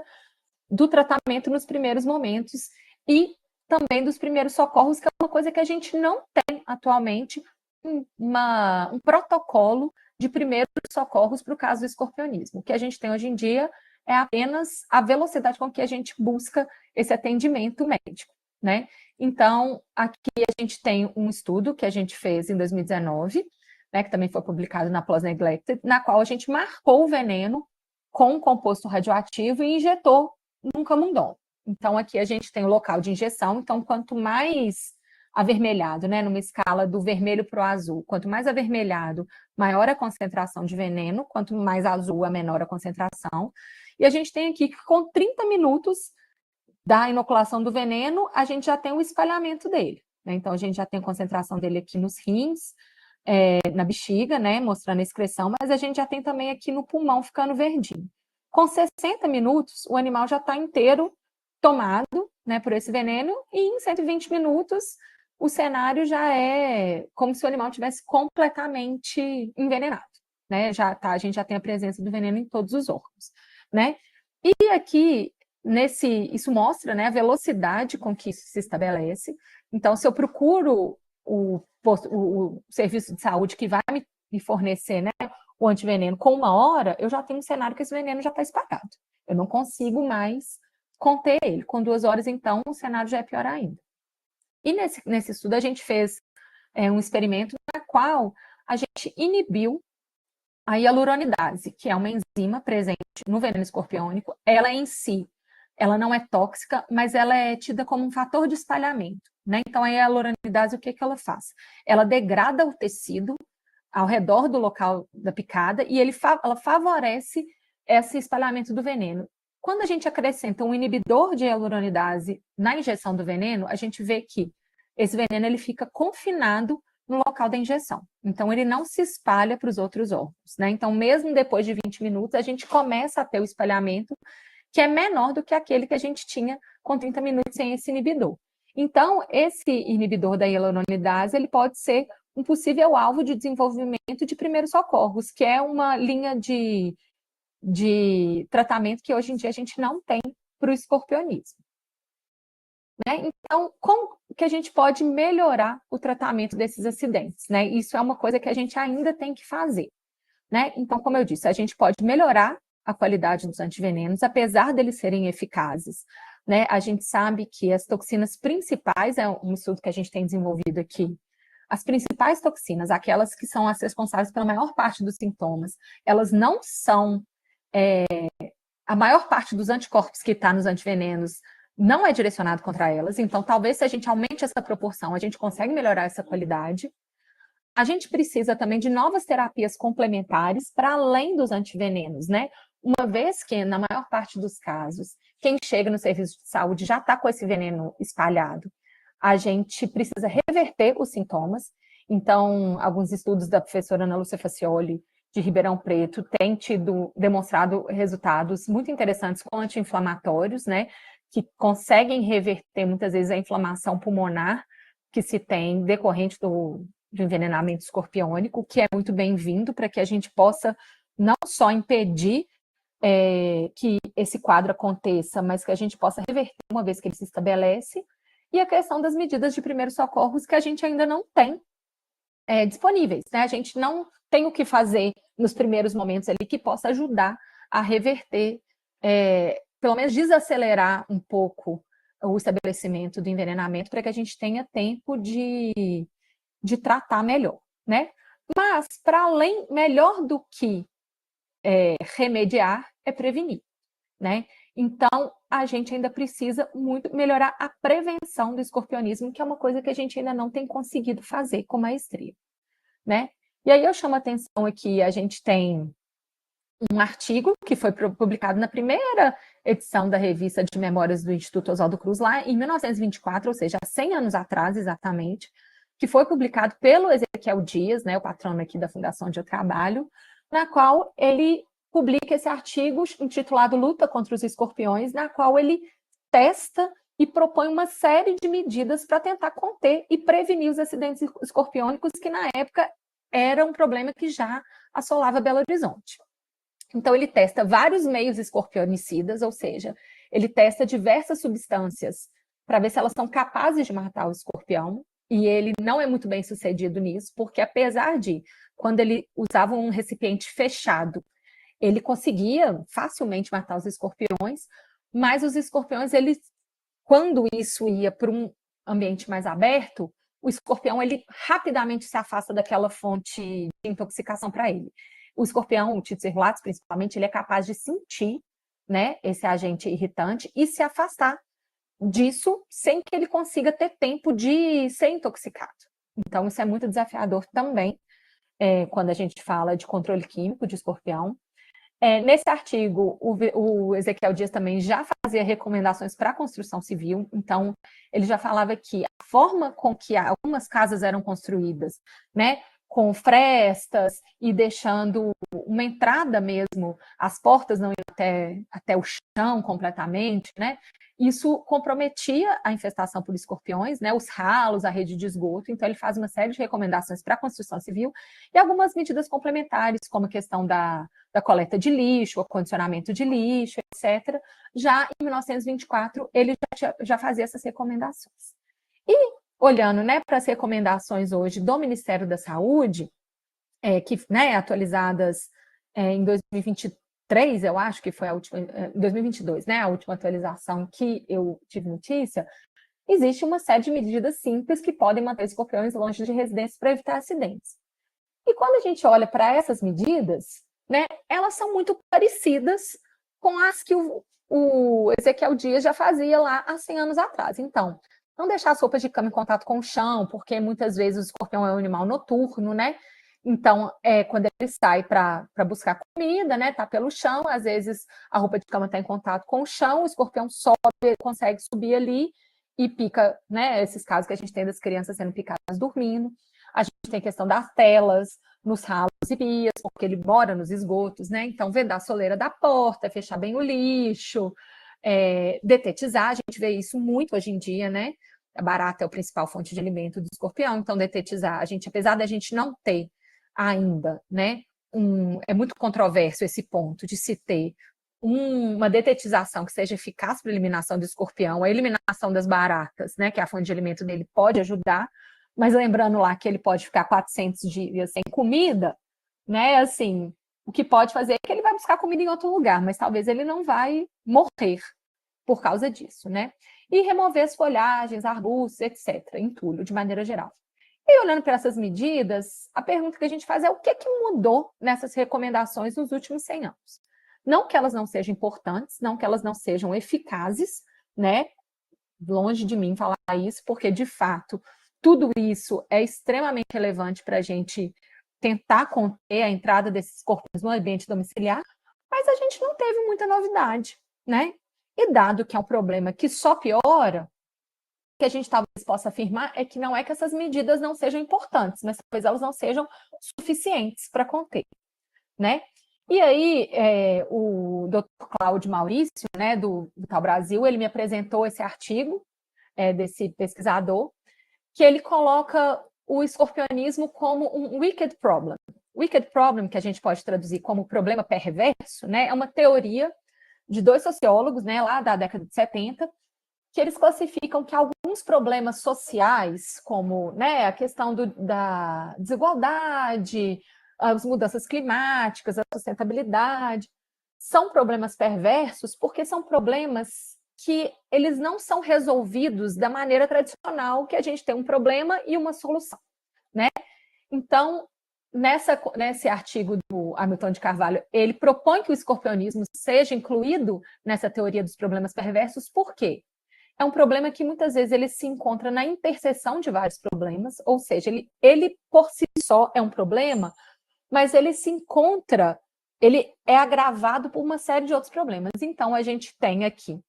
do tratamento nos primeiros momentos e também dos primeiros socorros, que é uma coisa que a gente não tem atualmente, um protocolo de primeiros socorros para o caso do escorpionismo. O que a gente tem hoje em dia é apenas a velocidade com que a gente busca esse atendimento médico, né? Então, aqui a gente tem um estudo que a gente fez em 2019, né, que também foi publicado na PLOS Neglected, na qual a gente marcou o veneno com um composto radioativo e injetou num camundongo. Então, aqui a gente tem o local de injeção, então quanto mais avermelhado, né, numa escala do vermelho para o azul, quanto mais avermelhado, maior a concentração de veneno, quanto mais azul, a menor a concentração. E a gente tem aqui que com 30 minutos da inoculação do veneno, a gente já tem o espalhamento dele, né? Então, a gente já tem a concentração dele aqui nos rins, na bexiga, né, mostrando a excreção, mas a gente já tem também aqui no pulmão ficando verdinho. Com 60 minutos, o animal já está inteiro tomado, né, por esse veneno, e em 120 minutos, o cenário já é como se o animal tivesse completamente envenenado, né? A gente já tem a presença do veneno em todos os órgãos, né? E aqui, isso mostra, né, a velocidade com que isso se estabelece. Então, se eu procuro o serviço de saúde que vai me fornecer, né, o antiveneno com 1 hora, eu já tenho um cenário que esse veneno já está espalhado. Eu não consigo mais conter ele. Com 2 horas, então, o cenário já é pior ainda. E nesse estudo a gente fez um experimento na qual a gente inibiu a hialuronidase, que é uma enzima presente no veneno escorpiônico. Ela em si, ela não é tóxica, mas ela é tida como um fator de espalhamento, né? Então, a hialuronidase, o que ela faz? Ela degrada o tecido ao redor do local da picada e ela favorece esse espalhamento do veneno. Quando a gente acrescenta um inibidor de hialuronidase na injeção do veneno, a gente vê que esse veneno ele fica confinado no local da injeção. Então, ele não se espalha para os outros órgãos, né? Então, mesmo depois de 20 minutos, a gente começa a ter o espalhamento que é menor do que aquele que a gente tinha com 30 minutos sem esse inibidor. Então, esse inibidor da hialuronidase, ele pode ser um possível alvo de desenvolvimento de primeiros socorros, que é uma linha de tratamento que hoje em dia a gente não tem para o escorpionismo. Né? Então, como que a gente pode melhorar o tratamento desses acidentes? Né? Isso é uma coisa que a gente ainda tem que fazer. Né? Então, como eu disse, a gente pode melhorar a qualidade dos antivenenos, apesar deles serem eficazes. Né? A gente sabe que as toxinas principais, é um estudo que a gente tem desenvolvido aqui, as principais toxinas, aquelas que são as responsáveis pela maior parte dos sintomas, elas não são... a maior parte dos anticorpos que está nos antivenenos não é direcionado contra elas, então talvez se a gente aumente essa proporção, a gente consegue melhorar essa qualidade. A gente precisa também de novas terapias complementares para além dos antivenenos, né? Uma vez que, na maior parte dos casos, quem chega no serviço de saúde já está com esse veneno espalhado, a gente precisa reverter os sintomas. Então, alguns estudos da professora Ana Lúcia Facioli, de Ribeirão Preto, têm demonstrado resultados muito interessantes com anti-inflamatórios, né? Que conseguem reverter, muitas vezes, a inflamação pulmonar que se tem decorrente do envenenamento escorpiônico, que é muito bem-vindo para que a gente possa não só impedir que esse quadro aconteça, mas que a gente possa reverter uma vez que ele se estabelece. e a questão das medidas de primeiros socorros que a gente ainda não tem disponíveis, né? A gente não tem o que fazer nos primeiros momentos ali que possa ajudar a reverter, pelo menos desacelerar um pouco o estabelecimento do envenenamento para que a gente tenha tempo de tratar melhor, né? Mas, para além, melhor do que remediar é prevenir, né? Então, a gente ainda precisa muito melhorar a prevenção do escorpionismo, que é uma coisa que a gente ainda não tem conseguido fazer com maestria, né? E aí eu chamo a atenção aqui, a gente tem um artigo que foi publicado na primeira edição da revista de Memórias do Instituto Oswaldo Cruz, lá em 1924, ou seja, há 100 anos atrás, exatamente, que foi publicado pelo Ezequiel Dias, né, o patrono aqui da fundação onde eu trabalho, na qual ele publica esse artigo intitulado Luta contra os Escorpiões, na qual ele testa e propõe uma série de medidas para tentar conter e prevenir os acidentes escorpiônicos, que na época era um problema que já assolava Belo Horizonte. Então, ele testa vários meios escorpionicidas, ou seja, ele testa diversas substâncias para ver se elas são capazes de matar o escorpião, e ele não é muito bem sucedido nisso, porque apesar de, quando ele usava um recipiente fechado, ele conseguia facilmente matar os escorpiões, mas os escorpiões, eles, quando isso ia para um ambiente mais aberto, o escorpião ele rapidamente se afasta daquela fonte de intoxicação para ele. O escorpião, o Titus circulatus, principalmente, ele é capaz de sentir, né, esse agente irritante e se afastar disso sem que ele consiga ter tempo de ser intoxicado. Então, isso é muito desafiador também, quando a gente fala de controle químico de escorpião. Nesse artigo, o Ezequiel Dias também já fazia recomendações para a construção civil, então ele já falava que a forma com que algumas casas eram construídas, né, com frestas e deixando uma entrada mesmo, as portas não iam até o chão completamente, né, isso comprometia a infestação por escorpiões, né, os ralos, a rede de esgoto, então ele faz uma série de recomendações para a construção civil e algumas medidas complementares, como a questão da coleta de lixo, o acondicionamento de lixo, etc. Já em 1924, ele já fazia essas recomendações. E, olhando, né, para as recomendações hoje do Ministério da Saúde, que, né, atualizadas em 2023, eu acho que foi a última, 2022, né, a última atualização que eu tive notícia, existe uma série de medidas simples que podem manter os escorpiões longe de residências para evitar acidentes. E quando a gente olha para essas medidas, né, elas são muito parecidas com as que o Ezequiel Dias já fazia lá há 100 anos atrás. Então, não deixar as roupas de cama em contato com o chão, porque muitas vezes o escorpião é um animal noturno, né? Então, quando ele sai para buscar comida, né, tá pelo chão, às vezes a roupa de cama está em contato com o chão, o escorpião sobe, consegue subir ali e pica, né? Esses casos que a gente tem das crianças sendo picadas dormindo. A gente tem a questão das telas nos ralos e pias, porque ele mora nos esgotos, né? Então, vedar a soleira da porta, fechar bem o lixo, detetizar, a gente vê isso muito hoje em dia, né? A barata é a principal fonte de alimento do escorpião, então detetizar, a gente, apesar da gente não ter ainda, né? É muito controverso esse ponto de se ter uma detetização que seja eficaz para a eliminação do escorpião, a eliminação das baratas, né? Que é a fonte de alimento dele pode ajudar, mas lembrando lá que ele pode ficar 400 dias sem comida, né? Assim, o que pode fazer é que ele vai buscar comida em outro lugar, mas talvez ele não vai morrer por causa disso, né? E remover as folhagens, arbustos, etc., entulho, de maneira geral. E olhando para essas medidas, a pergunta que a gente faz é o que mudou nessas recomendações nos últimos 100 anos? Não que elas não sejam importantes, não que elas não sejam eficazes, né? Longe de mim falar isso, porque, de fato, tudo isso é extremamente relevante para a gente tentar conter a entrada desses escorpiões no ambiente domiciliar, mas a gente não teve muita novidade, né? E dado que é um problema que só piora, o que a gente talvez possa afirmar é que não é que essas medidas não sejam importantes, mas talvez elas não sejam suficientes para conter, né? E aí, o Dr. Cláudio Maurício, né, do Vital Brasil, ele me apresentou esse artigo desse pesquisador, que ele coloca o escorpionismo como um wicked problem. Wicked problem, que a gente pode traduzir como problema perverso, né, é uma teoria de dois sociólogos, né, lá da década de 70, que eles classificam que alguns problemas sociais, como, né, a questão da desigualdade, as mudanças climáticas, a sustentabilidade, são problemas perversos porque são problemas que eles não são resolvidos da maneira tradicional, que a gente tem um problema e uma solução, né? Então, nesse artigo do Hamilton de Carvalho, ele propõe que o escorpionismo seja incluído nessa teoria dos problemas perversos, por quê? É um problema que muitas vezes ele se encontra na interseção de vários problemas, ou seja, ele por si só é um problema, mas ele se encontra, ele é agravado por uma série de outros problemas. Então, a gente tem aqui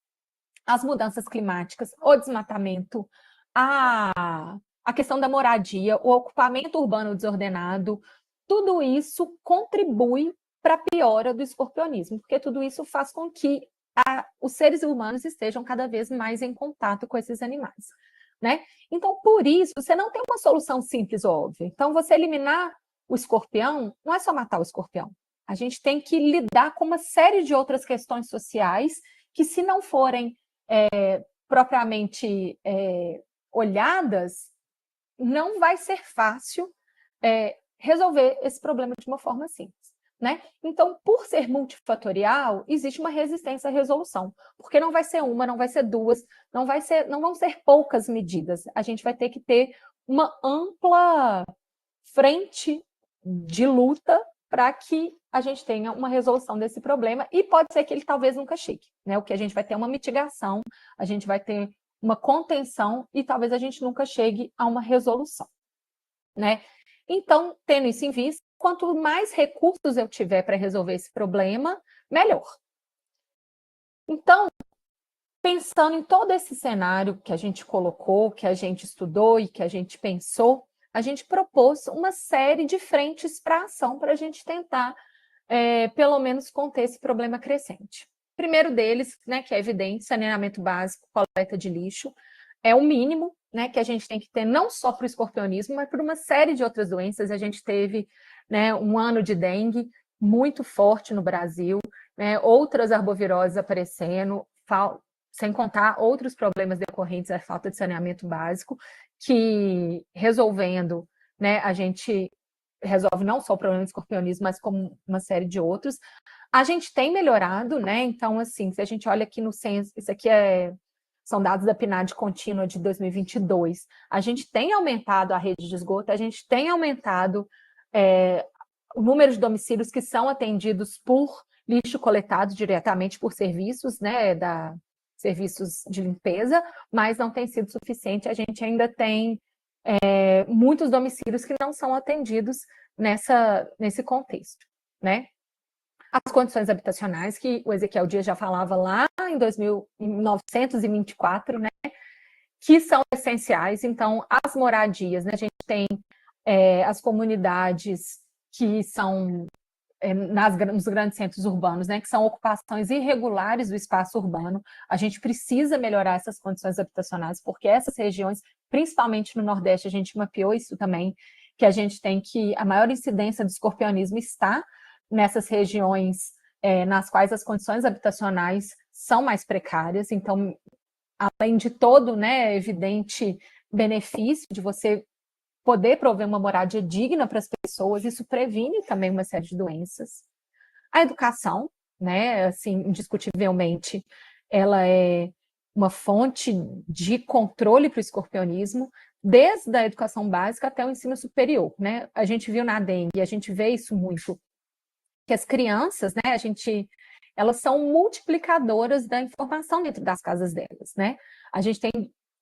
as mudanças climáticas, o desmatamento, a questão da moradia, o ocupamento urbano desordenado, tudo isso contribui para a piora do escorpionismo, porque tudo isso faz com que os seres humanos estejam cada vez mais em contato com esses animais, né? Então, por isso, você não tem uma solução simples ou óbvia. Então, você eliminar o escorpião não é só matar o escorpião. A gente tem que lidar com uma série de outras questões sociais que, se não forem propriamente olhadas, não vai ser fácil resolver esse problema de uma forma simples, né? Então, por ser multifatorial, existe uma resistência à resolução, porque não vai ser uma, não vai ser duas, não vão ser poucas medidas. A gente vai ter que ter uma ampla frente de luta para que a gente tenha uma resolução desse problema, e pode ser que ele talvez nunca chegue, né? O que a gente vai ter uma mitigação, a gente vai ter uma contenção e talvez a gente nunca chegue a uma resolução, né? Então, tendo isso em vista, quanto mais recursos eu tiver para resolver esse problema, melhor. Então, pensando em todo esse cenário que a gente colocou, que a gente estudou e que a gente pensou, a gente propôs uma série de frentes para ação para a gente tentar, pelo menos, conter esse problema crescente. O primeiro deles, né, que é evidente, saneamento básico, coleta de lixo, é o mínimo, né, que a gente tem que ter não só para o escorpionismo, mas para uma série de outras doenças. A gente teve, né, um ano de dengue muito forte no Brasil, né, outras arboviroses aparecendo, sem contar outros problemas decorrentes da falta de saneamento básico, que resolvendo, né, a gente resolve não só o problema do escorpionismo, mas como uma série de outros. A gente tem melhorado, né? Então, assim, se a gente olha aqui no censo, isso aqui são dados da PNAD contínua de 2022, a gente tem aumentado a rede de esgoto, a gente tem aumentado o número de domicílios que são atendidos por lixo coletado diretamente por serviços, né, serviços de limpeza, mas não tem sido suficiente. A gente ainda tem muitos domicílios que não são atendidos nesse contexto, né? As condições habitacionais, que o Ezequiel Dias já falava lá em 1924, né, que são essenciais. Então, as moradias, né, a gente tem as comunidades que são nos grandes centros urbanos, né, que são ocupações irregulares do espaço urbano. A gente precisa melhorar essas condições habitacionais, porque essas regiões, principalmente no Nordeste, a gente mapeou isso também, que a gente tem que a maior incidência do escorpionismo está nessas regiões nas quais as condições habitacionais são mais precárias. Então, além de todo, né, evidente benefício de você poder prover uma moradia digna para as pessoas, isso previne também uma série de doenças. A educação, né, assim, indiscutivelmente, ela é uma fonte de controle para o escorpionismo, desde a educação básica até o ensino superior, né? A gente viu na dengue, a gente vê isso muito, que as crianças, né, elas são multiplicadoras da informação dentro das casas delas, né? A gente tem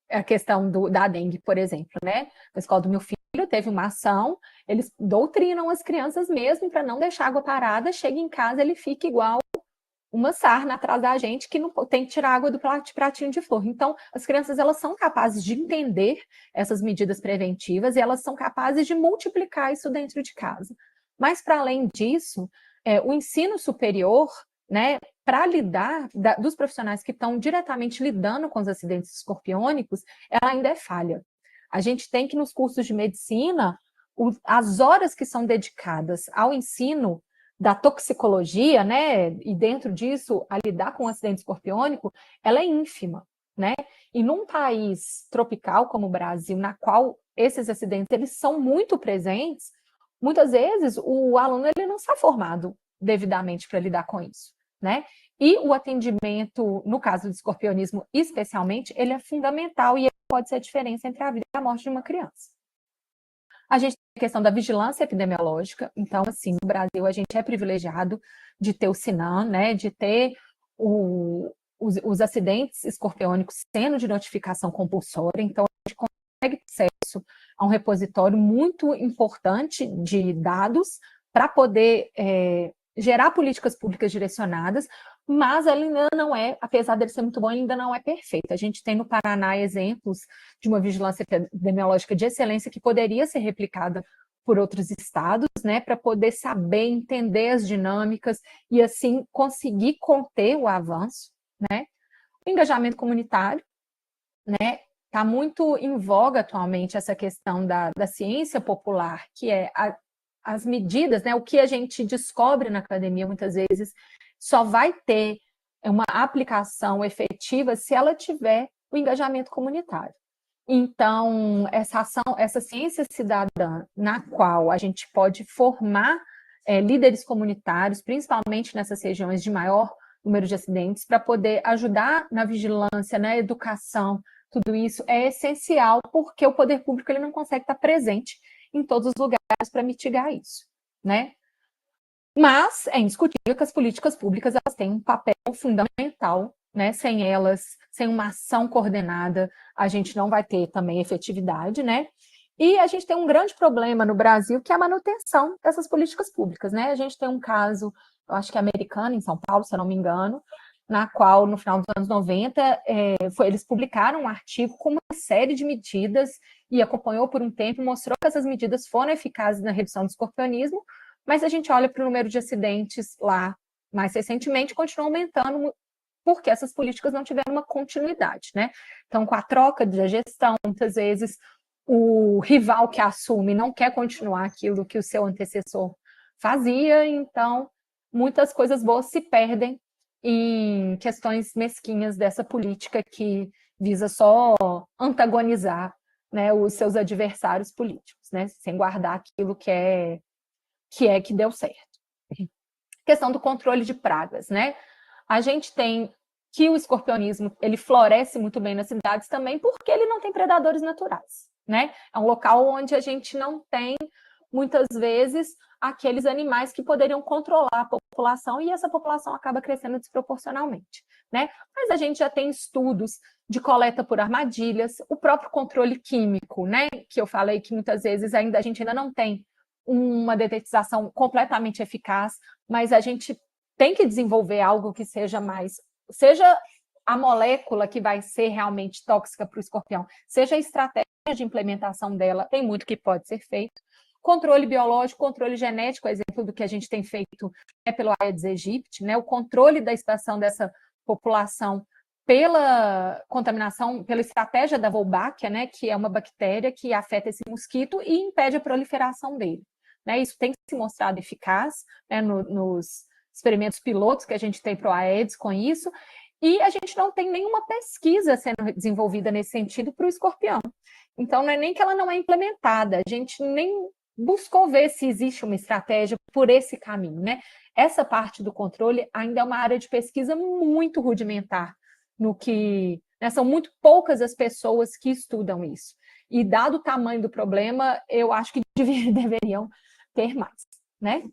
a questão da dengue, por exemplo, né? Na escola do meu filho teve uma ação, eles doutrinam as crianças mesmo para não deixar água parada, chega em casa, ele fica igual uma sarna atrás da gente que não tem que tirar água do pratinho de flor. Então, as crianças, elas são capazes de entender essas medidas preventivas e elas são capazes de multiplicar isso dentro de casa. Mas, para além disso, o ensino superior, né, para lidar dos profissionais que estão diretamente lidando com os acidentes escorpiônicos, ela ainda é falha. A gente tem que, nos cursos de medicina, as horas que são dedicadas ao ensino da toxicologia, né, e dentro disso, a lidar com o acidente escorpiônico, ela é ínfima, né? E num país tropical como o Brasil, na qual esses acidentes eles são muito presentes, muitas vezes o aluno ele não está formado devidamente para lidar com isso, né? E o atendimento, no caso do escorpionismo especialmente, ele é fundamental e ele pode ser a diferença entre a vida e a morte de uma criança. A gente tem a questão da vigilância epidemiológica, então, assim, no Brasil a gente é privilegiado de ter o SINAM, né, de ter os acidentes escorpiônicos sendo de notificação compulsória, então a gente consegue acesso a um repositório muito importante de dados para poder gerar políticas públicas direcionadas, mas ela ainda não é, apesar dele ser muito bom, ainda não é perfeita. A gente tem no Paraná exemplos de uma vigilância epidemiológica de excelência que poderia ser replicada por outros estados, né, para poder saber, entender as dinâmicas e, assim, conseguir conter o avanço, né? O engajamento comunitário, né, está muito em voga atualmente essa questão da ciência popular, que é as medidas, né, o que a gente descobre na academia muitas vezes só vai ter uma aplicação efetiva se ela tiver o engajamento comunitário. Então, essa ação, essa ciência cidadã, na qual a gente pode formar líderes comunitários, principalmente nessas regiões de maior número de acidentes, para poder ajudar na vigilância, na educação, tudo isso é essencial, porque o poder público ele não consegue estar presente em todos os lugares para mitigar isso, né? Mas é indiscutível que as políticas públicas elas têm um papel fundamental, né? Sem elas, sem uma ação coordenada, a gente não vai ter também efetividade, né? E a gente tem um grande problema no Brasil, que é a manutenção dessas políticas públicas, né? A gente tem um caso, eu acho que é americano, em São Paulo, se eu não me engano, na qual, no final dos anos 90, eles publicaram um artigo com uma série de medidas e acompanhou por um tempo, mostrou que essas medidas foram eficazes na redução do escorpionismo, mas a gente olha para o número de acidentes lá, mais recentemente, continua aumentando, porque essas políticas não tiveram uma continuidade, né? Então, com a troca de gestão, muitas vezes o rival que assume não quer continuar aquilo que o seu antecessor fazia, então muitas coisas boas se perdem em questões mesquinhas dessa política que visa só antagonizar, né, os seus adversários políticos, né, sem guardar aquilo que deu certo. Questão do controle de pragas, né? A gente tem que o escorpionismo ele floresce muito bem nas cidades também porque ele não tem predadores naturais, né? É um local onde a gente não tem muitas vezes aqueles animais que poderiam controlar a população e essa população acaba crescendo desproporcionalmente, né? Mas a gente já tem estudos de coleta por armadilhas, o próprio controle químico, né? Que eu falei que muitas vezes a gente ainda não tem uma detetização completamente eficaz, mas a gente tem que desenvolver algo que seja a molécula que vai ser realmente tóxica para o escorpião, seja a estratégia de implementação dela, tem muito que pode ser feito. Controle biológico, controle genético, exemplo do que a gente tem feito pelo Aedes aegypti, né? O controle da expansão dessa população pela contaminação, pela estratégia da Wolbachia, né? Que é uma bactéria que afeta esse mosquito e impede a proliferação dele. Né? Isso tem se mostrado eficaz, né, nos experimentos pilotos que a gente tem para o Aedes com isso, e a gente não tem nenhuma pesquisa sendo desenvolvida nesse sentido para o escorpião. Então, não é nem que ela não é implementada, a gente nem buscou ver se existe uma estratégia por esse caminho, né? Essa parte do controle ainda é uma área de pesquisa muito rudimentar, né, são muito poucas as pessoas que estudam isso. E dado o tamanho do problema, eu acho que deveriam ter mais, né?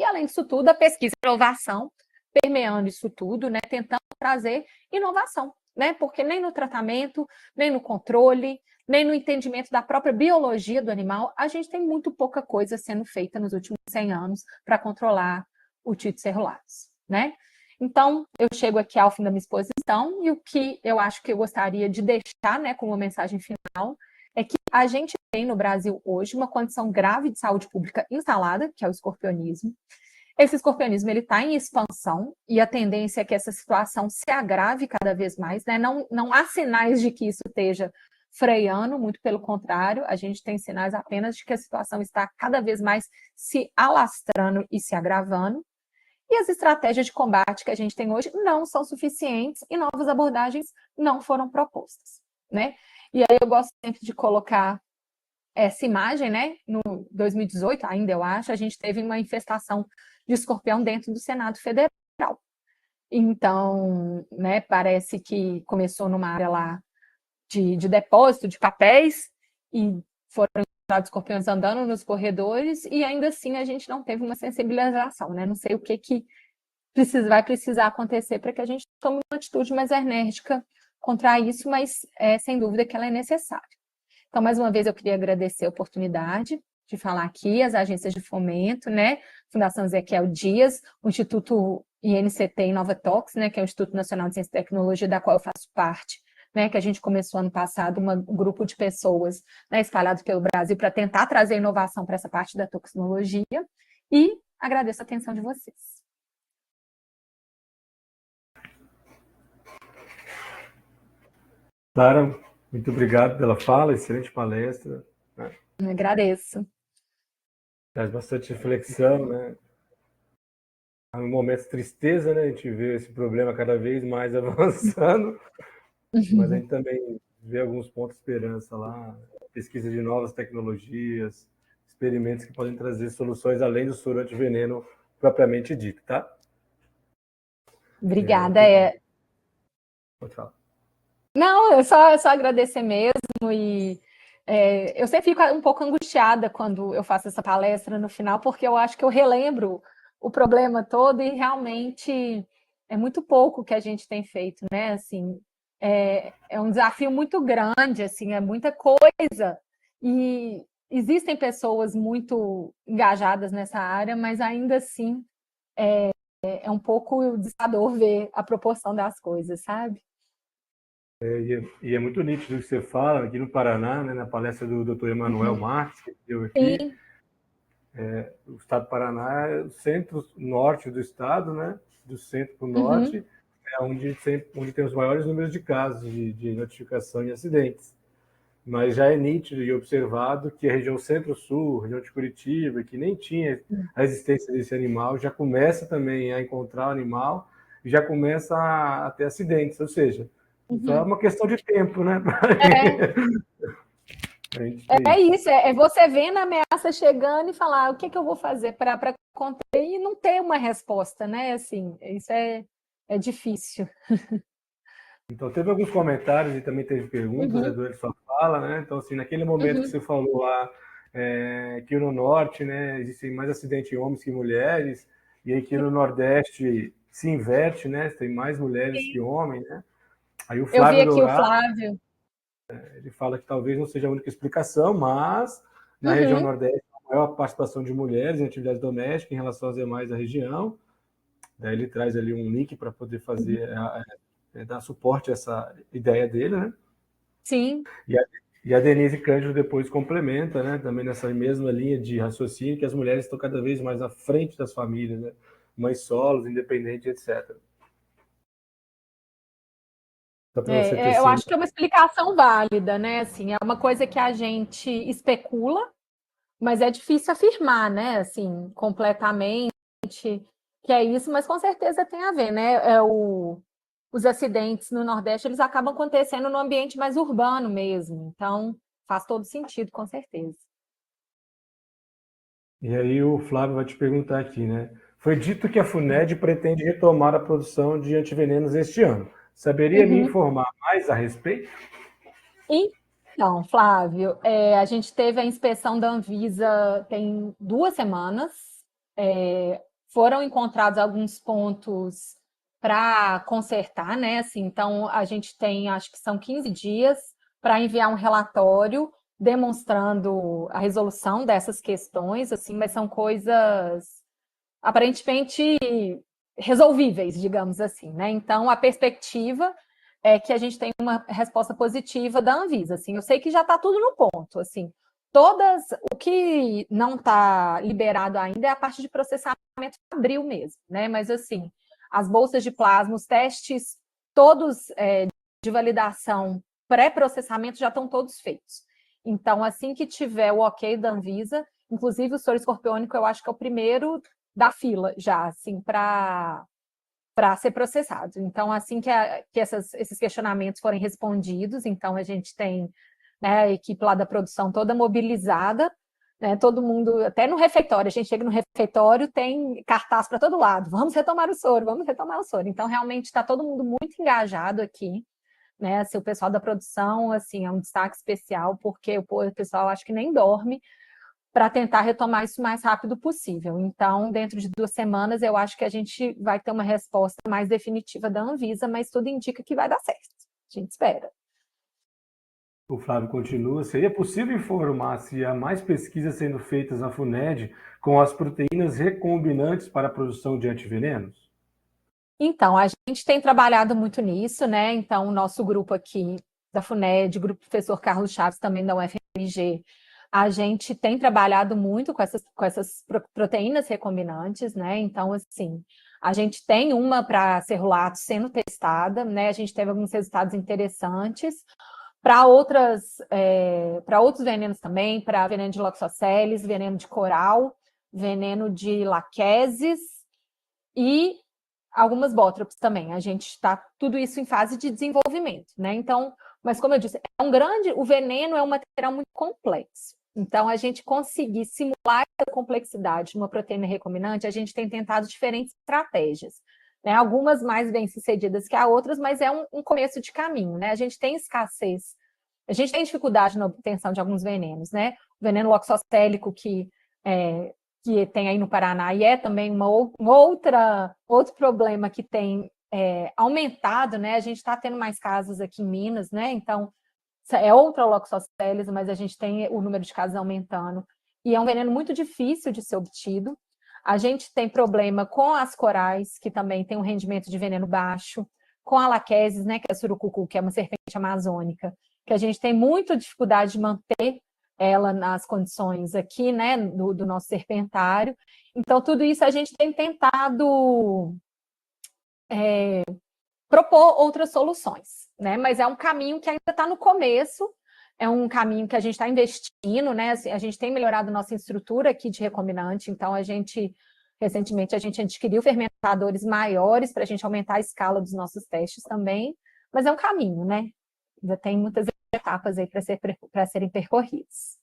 E além disso tudo, a pesquisa e inovação permeando isso tudo, né? Tentando trazer inovação, né? Porque nem no tratamento, nem no controle, nem no entendimento da própria biologia do animal, a gente tem muito pouca coisa sendo feita nos últimos 100 anos para controlar o Otites celulares, né? Então, eu chego aqui ao fim da minha exposição e o que eu acho que eu gostaria de deixar, né, como mensagem final, é que a gente tem no Brasil hoje uma condição grave de saúde pública instalada, que é o escorpionismo. Esse escorpionismo ele está em expansão e a tendência é que essa situação se agrave cada vez mais, né? Não há sinais de que isso esteja freando, muito pelo contrário, a gente tem sinais apenas de que a situação está cada vez mais se alastrando e se agravando. e as estratégias de combate que a gente tem hoje não são suficientes e novas abordagens não foram propostas, né? E aí eu gosto sempre de colocar essa imagem, né? No 2018, ainda eu acho, a gente teve uma infestação de escorpião dentro do Senado Federal. Então, né, parece que começou numa área lá de depósito de papéis e foram encontrados escorpiões andando nos corredores e ainda assim a gente não teve uma sensibilização, né? Não sei o que vai precisar acontecer para que a gente tome uma atitude mais enérgica contra isso, mas sem dúvida que ela é necessária. Então, mais uma vez, eu queria agradecer a oportunidade de falar aqui, as agências de fomento, né? Fundação Ezequiel Dias, o Instituto INCT Inovatox, né? Que é o Instituto Nacional de Ciência e Tecnologia, da qual eu faço parte, né? Que a gente começou ano passado um grupo de pessoas, né, espalhados pelo Brasil para tentar trazer inovação para essa parte da toxicologia. E agradeço a atenção de vocês. Clara, muito obrigado pela fala, excelente palestra. Né? Agradeço. Traz bastante reflexão, né? Há um momento de tristeza, né? A gente vê esse problema cada vez mais avançando, mas a gente também vê alguns pontos de esperança lá, pesquisa de novas tecnologias, experimentos que podem trazer soluções além do soro antiveneno propriamente dito, tá? Obrigada. Pode falar. Não, é só agradecer mesmo e eu sempre fico um pouco angustiada quando eu faço essa palestra no final, porque eu acho que eu relembro o problema todo e realmente é muito pouco que a gente tem feito, né? Assim, é um desafio muito grande, assim, é muita coisa e existem pessoas muito engajadas nessa área, mas ainda assim é um pouco desesperador ver a proporção das coisas, sabe? E é muito nítido o que você fala aqui no Paraná, né, na palestra do Dr. Emanuel Marques, que deu aqui. Sim. O estado do Paraná é o centro-norte do estado, né? Do centro para o norte, é onde tem os maiores números de casos de notificação de acidentes. Mas já é nítido e observado que a região centro-sul, região de Curitiba, que nem tinha a existência desse animal, já começa também a encontrar o animal e já começa a ter acidentes. Ou seja, só é uma questão de tempo, né? É isso, é você vendo a ameaça chegando e falar o que eu vou fazer para conter e não ter uma resposta, né? Assim, isso é difícil. Então, teve alguns comentários e também teve perguntas, né, durante sua fala, né? Então, assim, naquele momento que você falou lá, que no Norte, né, existem mais acidentes em homens que mulheres, e aqui no Nordeste se inverte, né? Tem mais mulheres que homens, né? Aí o Eu vi Flávio aqui o Dourado, Flávio. ele fala que talvez não seja a única explicação, mas na região Nordeste, a maior participação de mulheres em atividades domésticas em relação às demais da região. Daí ele traz ali um link para poder fazer dar suporte a essa ideia dele, né? Sim. E a Denise Cândido depois complementa, né? Também nessa mesma linha de raciocínio, que as mulheres estão cada vez mais à frente das famílias, né? Mães solos, independentes, etc. Só para você ter Eu sim. acho que é uma explicação válida, né? Assim, é uma coisa que a gente especula, mas é difícil afirmar, né? Assim, completamente que é isso, mas com certeza tem a ver, né? Os acidentes no Nordeste, eles acabam acontecendo no ambiente mais urbano mesmo. Então, faz todo sentido, com certeza. E aí o Flávio vai te perguntar aqui, né? Foi dito que a FUNED pretende retomar a produção de antivenenos este ano. Saberia me informar mais a respeito? Então, Flávio, a gente teve a inspeção da Anvisa tem 2 semanas. Foram encontrados alguns pontos para consertar, né? Assim, então, a gente tem, acho que são 15 dias para enviar um relatório demonstrando a resolução dessas questões, assim, mas são coisas aparentemente resolvíveis, digamos assim, né? Então, a perspectiva é que a gente tem uma resposta positiva da Anvisa, assim. Eu sei que já está tudo no ponto, assim. O que não está liberado ainda é a parte de processamento de abril mesmo, né? Mas, assim, as bolsas de plasma, os testes todos de validação pré-processamento já estão todos feitos. Então, assim que tiver o ok da Anvisa, inclusive o soro escorpiônico, eu acho que é o primeiro da fila já, assim, para ser processado. Então, assim que esses questionamentos forem respondidos, então a gente tem, né, a equipe lá da produção toda mobilizada, né, todo mundo, até no refeitório, a gente chega no refeitório, tem cartaz para todo lado, vamos retomar o soro, vamos retomar o soro. Então, realmente está todo mundo muito engajado aqui, né, assim, o pessoal da produção, assim, é um destaque especial, porque o pessoal acho que nem dorme, para tentar retomar isso o mais rápido possível. Então, dentro de 2 semanas, eu acho que a gente vai ter uma resposta mais definitiva da Anvisa, mas tudo indica que vai dar certo. A gente espera. O Flávio continua. Seria possível informar se há mais pesquisas sendo feitas na FUNED com as proteínas recombinantes para a produção de antivenenos? Então, a gente tem trabalhado muito nisso, né? Então, o nosso grupo aqui da FUNED, grupo professor Carlos Chaves, também da UFMG, a gente tem trabalhado muito com essas proteínas recombinantes, né? Então, assim, a gente tem uma para cerulato sendo testada, né? A gente teve alguns resultados interessantes para outros venenos também, para veneno de Loxoceles, veneno de coral, veneno de laqueses e algumas bótrops também. A gente está tudo isso em fase de desenvolvimento, né? Então, mas como eu disse, o veneno é um material muito complexo. Então, a gente conseguir simular essa complexidade numa proteína recombinante, a gente tem tentado diferentes estratégias. Né? Algumas mais bem-sucedidas que as outras, mas é um começo de caminho, né? A gente tem escassez, a gente tem dificuldade na obtenção de alguns venenos, né? O veneno loxocélico que tem aí no Paraná, e é também outro problema que tem aumentado, né? A gente está tendo mais casos aqui em Minas, né? Então, é outra Loxoceles, mas a gente tem o número de casos aumentando. E é um veneno muito difícil de ser obtido. A gente tem problema com as corais, que também tem um rendimento de veneno baixo, com a laquesis, né, que é a surucucu, que é uma serpente amazônica, que a gente tem muita dificuldade de manter ela nas condições aqui, né, do nosso serpentário. Então, tudo isso a gente tem tentado propor outras soluções, né? Mas é um caminho que ainda está no começo, é um caminho que a gente está investindo, né? Assim, a gente tem melhorado nossa estrutura aqui de recombinante, então recentemente, a gente adquiriu fermentadores maiores para a gente aumentar a escala dos nossos testes também, mas é um caminho, né? Ainda tem muitas etapas aí para serem percorridas.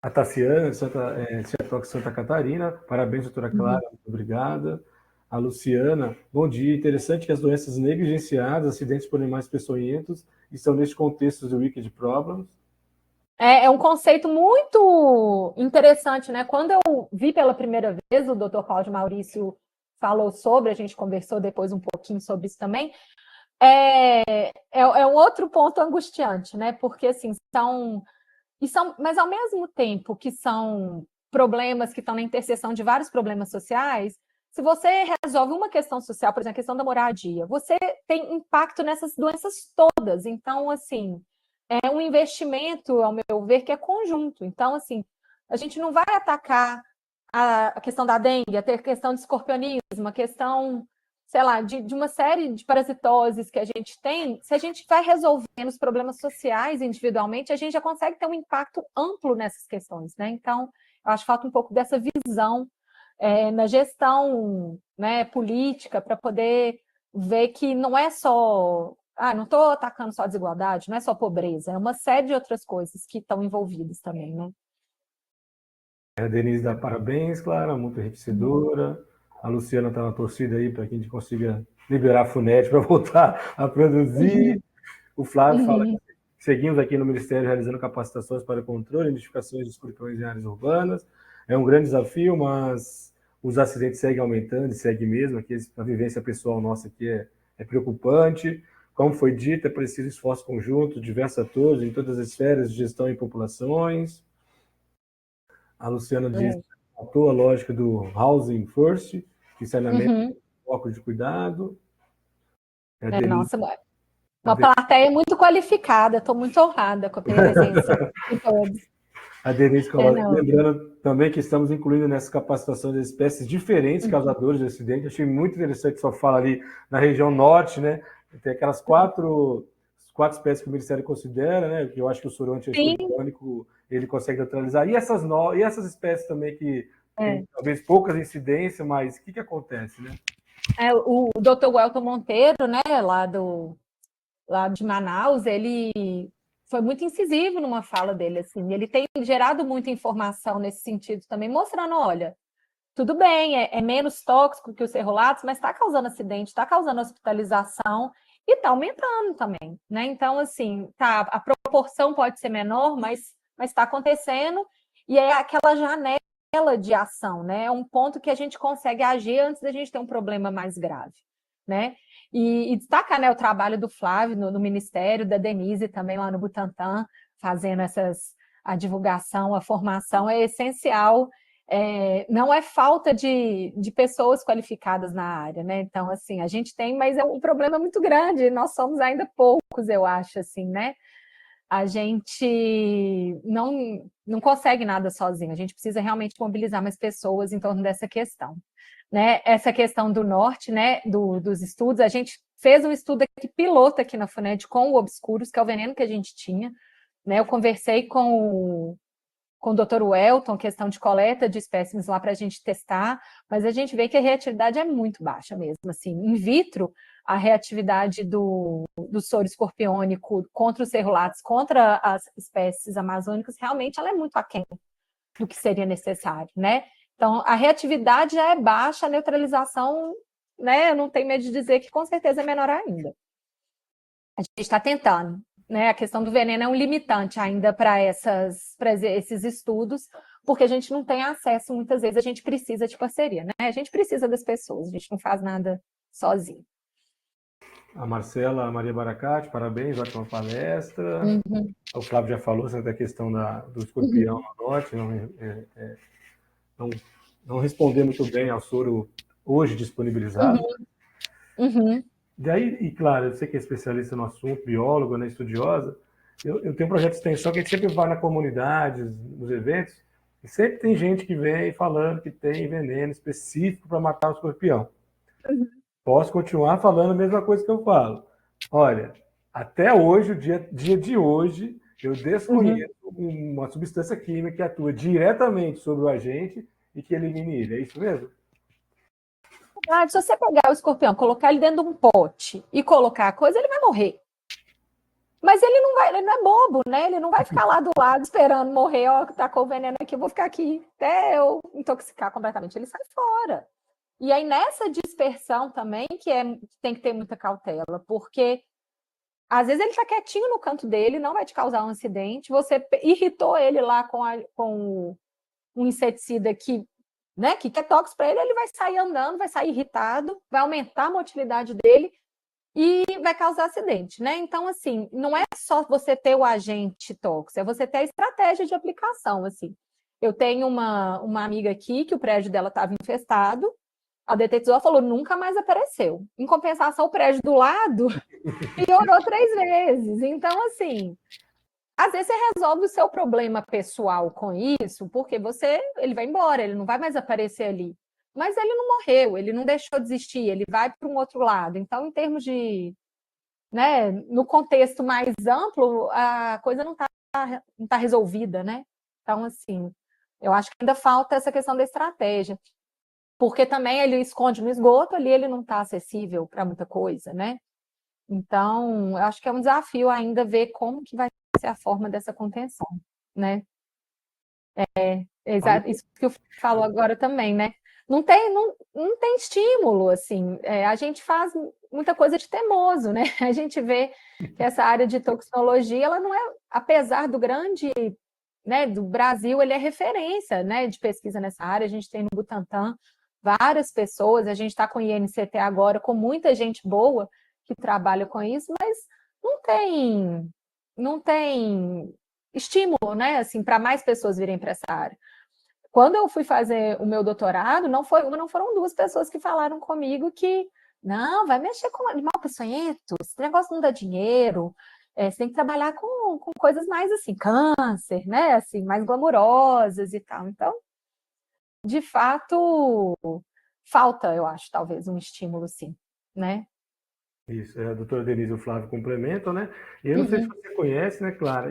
A Tassiana, Ciatox Santa Catarina, parabéns, doutora Clara, muito obrigada. A Luciana, bom dia, interessante que as doenças negligenciadas, acidentes por animais peçonhentos, estão neste contexto do Wicked Problems. É um conceito muito interessante, né? Quando eu vi pela primeira vez, o Dr. Cláudio Maurício falou sobre, a gente conversou depois um pouquinho sobre isso também, é um outro ponto angustiante, né? Porque, assim, mas ao mesmo tempo que são problemas que estão na interseção de vários problemas sociais, se você resolve uma questão social, por exemplo, a questão da moradia, você tem impacto nessas doenças todas. Então, assim, é um investimento, ao meu ver, que é conjunto. Então, assim, a gente não vai atacar a questão da dengue, a questão de escorpionismo, a questão, sei lá, de uma série de parasitoses que a gente tem. Se a gente vai resolvendo os problemas sociais individualmente, a gente já consegue ter um impacto amplo nessas questões, né? Então, eu acho que falta um pouco dessa visão na gestão, né, política, para poder ver que não é só não estou atacando só a desigualdade, não é só pobreza, é uma série de outras coisas que estão envolvidas também, né? A Denise dá parabéns, Clara, muito enriquecedora. A Luciana está na torcida aí para que a gente consiga liberar a FUNED para voltar a produzir. O Flávio fala que seguimos aqui no Ministério realizando capacitações para controle e identificações de escorpiões em áreas urbanas. É um grande desafio, mas os acidentes seguem aumentando e segue mesmo. Aqui a vivência pessoal nossa aqui é preocupante. Como foi dito, é preciso esforço conjunto, diversos atores em todas as esferas de gestão e populações. A Luciana diz que faltou a lógica do housing first, que saneamento foco de cuidado. Nossa, uma plateia muito qualificada, estou muito honrada com a presença de todos. A Denise coloca, lembrando também que estamos incluindo nessa capacitação de espécies diferentes causadoras de acidente. Achei muito interessante, só fala ali na região norte, né? Tem aquelas quatro espécies que o Ministério considera, né? Que eu acho que o soro anti-escorpiônico ele consegue neutralizar. E essas espécies também que tem talvez poucas incidências, mas o que acontece, né? O Dr. Welton Monteiro, né, lá de Manaus, ele foi muito incisivo numa fala dele, assim, ele tem gerado muita informação nesse sentido também, mostrando, olha, tudo bem, é menos tóxico que os cerrolatos, mas está causando acidente, está causando hospitalização e está aumentando também, né? Então, assim, tá, a proporção pode ser menor, mas está acontecendo e é aquela janela de ação, né? É um ponto que a gente consegue agir antes da gente ter um problema mais grave, né? E destacar, né, o trabalho do Flávio no Ministério, da Denise também lá no Butantan, fazendo a divulgação, a formação é essencial. Não é falta de pessoas qualificadas na área, né? Então, assim, a gente tem, mas é um problema muito grande, nós somos ainda poucos, eu acho, assim, né? A gente não consegue nada sozinho, a gente precisa realmente mobilizar mais pessoas em torno dessa questão. Né? Essa questão do norte, né, dos estudos, a gente fez um estudo aqui, piloto aqui na FUNED com o Obscuros, que é o veneno que a gente tinha, né? Eu conversei com o Dr. Welton, questão de coleta de espécimes lá para a gente testar, mas a gente vê que a reatividade é muito baixa mesmo, assim, in vitro, a reatividade do soro escorpiônico contra os cerulatos, contra as espécies amazônicas, realmente ela é muito aquém do que seria necessário, né? Então, a reatividade já é baixa, a neutralização, né, eu não tenho medo de dizer que com certeza é menor ainda. A gente está tentando, né? A questão do veneno é um limitante ainda para esses estudos, porque a gente não tem acesso, muitas vezes a gente precisa de parceria, né? A gente precisa das pessoas, a gente não faz nada sozinho. A Marcela, a Maria Baracate, parabéns, ótima palestra. O Flávio já falou sobre a questão do escorpião no norte, não responder muito bem ao soro hoje disponibilizado. Daí, e claro, eu sei que é especialista no assunto, biólogo, né, estudiosa, eu tenho um projeto de extensão que a gente sempre vai na comunidade, nos eventos, e sempre tem gente que vem falando que tem veneno específico para matar o escorpião. Posso continuar falando a mesma coisa que eu falo. Olha, até hoje, o dia de hoje, eu desconheço uma substância química que atua diretamente sobre o agente e que elimine ele. É isso mesmo? Se você pegar o escorpião, colocar ele dentro de um pote e colocar a coisa, ele vai morrer. Mas ele não é bobo, né? Ele não vai ficar lá do lado esperando morrer, ó, tá com o veneno aqui, eu vou ficar aqui até eu intoxicar completamente. Ele sai fora. E aí, nessa dispersão também, tem que ter muita cautela, porque às vezes ele está quietinho no canto dele, não vai te causar um acidente, você irritou ele lá com um inseticida que, né, que é tóxico para ele, ele vai sair andando, vai sair irritado, vai aumentar a motilidade dele e vai causar acidente, né? Então, assim, não é só você ter o agente tóxico, é você ter a estratégia de aplicação, assim. Eu tenho uma amiga aqui que o prédio dela estava infestado, a detetizou falou, nunca mais apareceu. Em compensação, o prédio do lado piorou 3 vezes. Então, assim, às vezes você resolve o seu problema pessoal com isso, porque ele vai embora, ele não vai mais aparecer ali. Mas ele não morreu, ele não deixou de existir, ele vai para um outro lado. Então, em termos de, né, no contexto mais amplo, a coisa não tá resolvida, né? Então, assim, eu acho que ainda falta essa questão da estratégia. Porque também ele esconde no esgoto, ali ele não está acessível para muita coisa, né? Então, eu acho que é um desafio ainda ver como que vai ser a forma dessa contenção, né? Exato, isso que eu falo agora também, né? Não tem estímulo, assim, a gente faz muita coisa de teimoso, né? A gente vê que essa área de toxicologia, ela não é, apesar do grande, né, do Brasil, ele é referência, né, de pesquisa nessa área, a gente tem no Butantan várias pessoas, a gente está com o INCT agora, com muita gente boa que trabalha com isso, mas não tem estímulo, né, assim, para mais pessoas virem para essa área. Quando eu fui fazer o meu doutorado, não foram 2 pessoas que falaram comigo que não, vai mexer com animal peçonhento, esse negócio não dá dinheiro, você tem que trabalhar com coisas mais assim, câncer, né, assim, mais glamurosas e tal. Então, de fato, falta, eu acho, talvez um estímulo, sim, né? Isso, a doutora Denise e o Flávio complementam, né? E eu não sei se você conhece, né, Clara,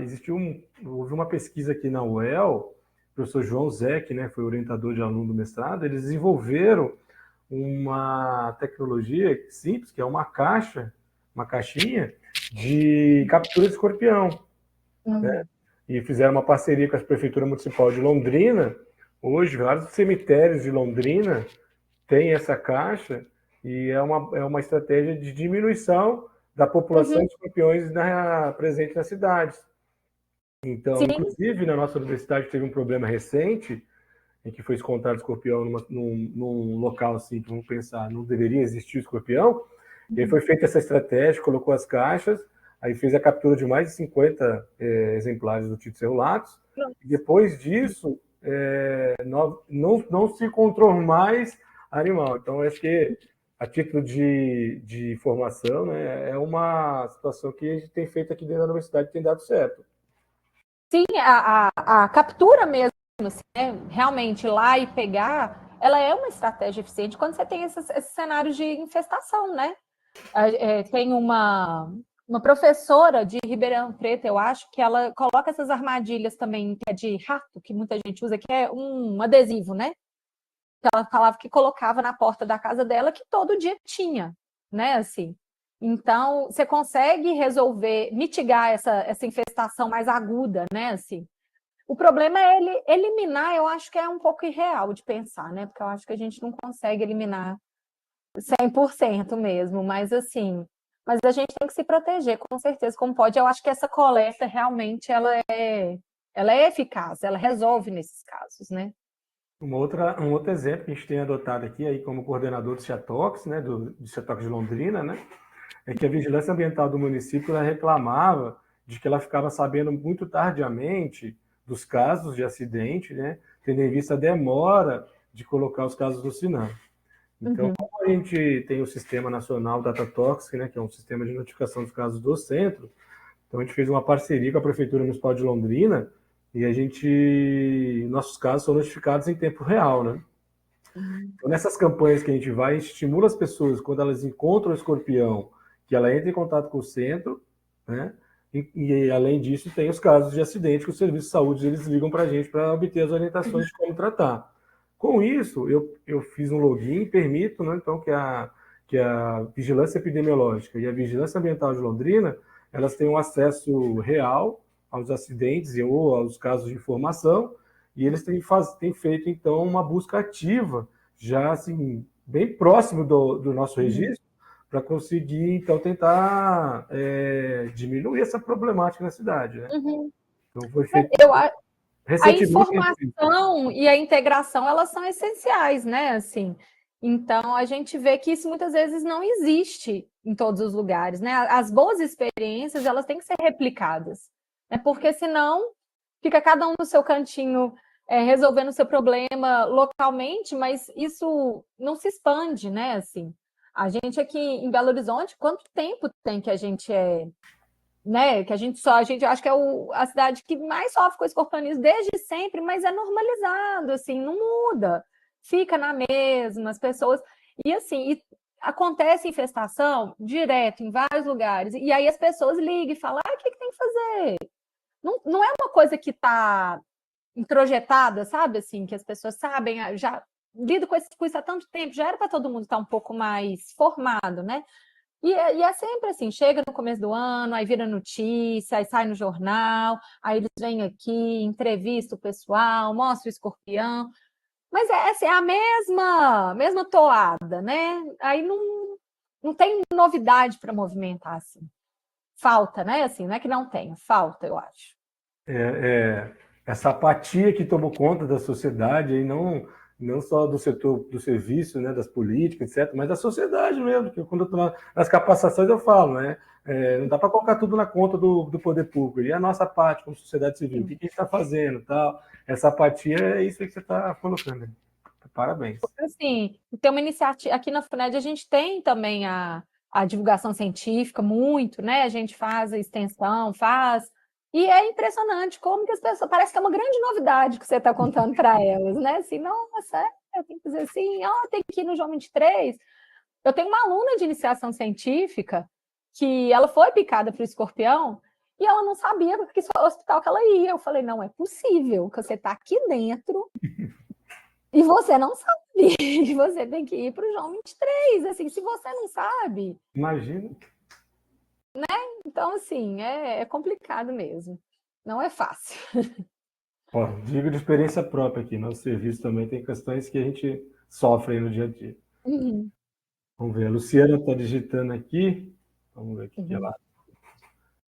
houve uma pesquisa aqui na UEL, o professor João Zeck, né, foi orientador de aluno do mestrado, eles desenvolveram uma tecnologia simples, que é uma caixinha de captura de escorpião, né? E fizeram uma parceria com a Prefeitura Municipal de Londrina. Hoje, vários cemitérios de Londrina têm essa caixa e é uma estratégia de diminuição da população de escorpiões presente nas cidades. Então, Sim. inclusive, na nossa universidade teve um problema recente em que foi encontrado escorpião num local assim, que vamos pensar, não deveria existir escorpião. E aí foi feita essa estratégia, colocou as caixas, aí fez a captura de mais de 50 exemplares do Tito Cerulatus. E depois disso, não se encontrou mais animal. Então, acho que, a título de informação, né, é uma situação que a gente tem feito aqui dentro da universidade e tem dado certo. Sim, a captura mesmo, assim, né? Realmente ir lá e pegar, ela é uma estratégia eficiente quando você tem esses cenários de infestação, né? Tem uma professora de Ribeirão Preto, eu acho, que ela coloca essas armadilhas também, que é de rato, que muita gente usa, que é um adesivo, né? Que ela falava que colocava na porta da casa dela, que todo dia tinha, né? Assim. Então, você consegue resolver, mitigar essa infestação mais aguda, né? Assim. O problema é ele eliminar, eu acho que é um pouco irreal de pensar, né? Porque eu acho que a gente não consegue eliminar 100% mesmo, mas assim, mas a gente tem que se proteger, com certeza, como pode. Eu acho que essa coleta realmente ela é eficaz, ela resolve nesses casos, né? Um outro exemplo que a gente tem adotado aqui, aí como coordenador do CEATOX, né, do CEATOX de Londrina, né, é que a Vigilância Ambiental do município ela reclamava de que ela ficava sabendo muito tardiamente dos casos de acidente, né, tendo em vista a demora de colocar os casos no SINAM. Então, como a gente tem o Sistema Nacional DataTox, né, que é um sistema de notificação dos casos do centro, então a gente fez uma parceria com a Prefeitura Municipal de Londrina e nossos casos são notificados em tempo real, né? Então, nessas campanhas que a gente vai, a gente estimula as pessoas, quando elas encontram o escorpião, que ela entre em contato com o centro, né? Além disso, tem os casos de acidente que o Serviço de Saúde eles ligam para a gente para obter as orientações de como tratar. Com isso, eu fiz um login e permito, né, então, que a Vigilância Epidemiológica e a Vigilância Ambiental de Londrina elas tenham acesso real aos acidentes ou aos casos de informação, e eles têm feito, então, uma busca ativa, já assim, bem próximo do nosso registro, para conseguir, então, tentar diminuir essa problemática na cidade. Né? Uhum. Então, foi feito Eu, a recentemente. informação e a integração, elas são essenciais, né? Assim, então, a gente vê que isso muitas vezes não existe em todos os lugares, né? As boas experiências, elas têm que ser replicadas, né? Porque senão fica cada um no seu cantinho resolvendo o seu problema localmente, mas isso não se expande, né? Assim, a gente aqui em Belo Horizonte, quanto tempo tem que a gente né? Que a gente acho que é a cidade que mais sofre com escorpiões desde sempre, mas é normalizado, assim, não muda, fica na mesma, as pessoas. E assim, acontece infestação direto em vários lugares, e aí as pessoas ligam e falam: o que tem que fazer? Não é uma coisa que está introjetada, sabe? Assim, que as pessoas sabem, já lido com isso há tanto tempo, já era para todo mundo estar um pouco mais formado, né? E é sempre assim, chega no começo do ano, aí vira notícia, aí sai no jornal, aí eles vêm aqui, entrevista o pessoal, mostra o escorpião, mas é assim, a mesma toada, né? Aí não tem novidade para movimentar assim. Falta, né? Assim, não é que não tenha, falta, eu acho. Essa apatia que tomou conta da sociedade, e não só do setor do serviço, né, das políticas, etc., mas da sociedade mesmo. Que quando eu estou nas capacitações eu falo, né? Não dá para colocar tudo na conta do poder público. E a nossa parte como sociedade civil, o que a gente está fazendo, tal. Essa apatia é isso que você está colocando. Parabéns. Assim, tem uma iniciativa aqui na FUNED, a gente tem também a divulgação científica, muito, né? A gente faz a extensão, e é impressionante como que as pessoas, parece que é uma grande novidade que você está contando para elas, né? Assim, nossa, tem que dizer assim, tem que ir no João 23. Eu tenho uma aluna de iniciação científica que ela foi picada por escorpião e ela não sabia para que hospital que ela ia. Eu falei, não é possível que você está aqui dentro e você não sabe. E você tem que ir para o João 23. Assim, se você não sabe... Imagina. Então, assim, é complicado mesmo. Não é fácil. Ó, digo de experiência própria aqui. Nosso serviço também tem questões que a gente sofre aí no dia a dia. Uhum, Vamos ver. A Luciana está digitando aqui. Vamos ver o que ela.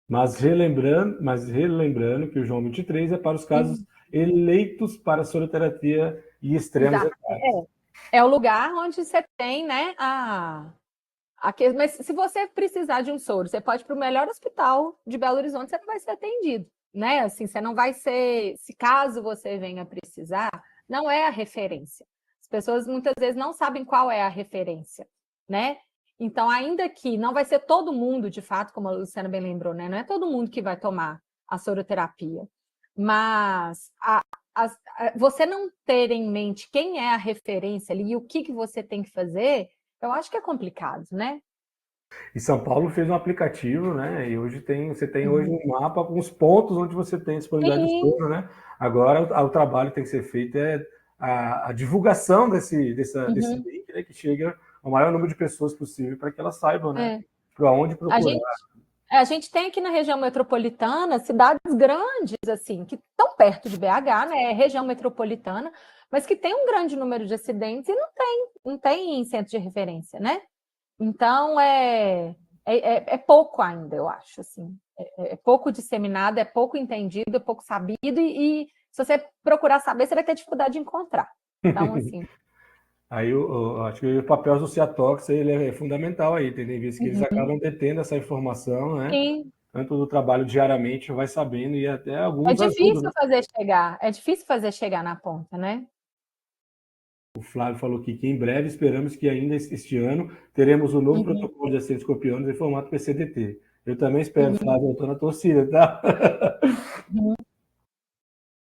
Mas relembrando que o João 23 é para os casos eleitos para soroterapia e extremos exato. etários. É o lugar onde você tem, né, mas se você precisar de um soro, você pode ir para o melhor hospital de Belo Horizonte, você não vai ser atendido, né? Assim, você não vai ser, se caso você venha precisar, não é a referência. As pessoas muitas vezes não sabem qual é a referência, né? Então, ainda que não vai ser todo mundo, de fato, como a Luciana bem lembrou, né? Não é todo mundo que vai tomar a soroterapia, mas você não ter em mente quem é a referência ali e o que você tem que fazer, eu acho que é complicado, né? E São Paulo fez um aplicativo, né? E hoje você tem hoje um mapa com os pontos onde você tem disponibilidade de soro, né? Agora o trabalho que tem que ser feito é a divulgação desse link, né? Que chega ao maior número de pessoas possível para que elas saibam, né? Para onde procurar. A gente tem aqui na região metropolitana cidades grandes, assim, que estão perto de BH, né? É região metropolitana, mas que tem um grande número de acidentes e não tem centro de referência, né? Então, é pouco ainda, eu acho, assim. É pouco disseminado, é pouco entendido, é pouco sabido, e se você procurar saber, você vai ter dificuldade de encontrar. Então, assim... Aí eu acho que o papel do Ciatox ele é fundamental aí, tendo em vista que eles acabam detendo essa informação, né? Sim. Tanto do trabalho diariamente, vai sabendo, e até É alguns ajudam, difícil né? fazer chegar na ponta, né? O Flávio falou aqui que em breve esperamos que ainda este ano teremos o novo protocolo de acidentes escorpiões em formato PCDT. Eu também espero, Flávio, eu estou na torcida, tá?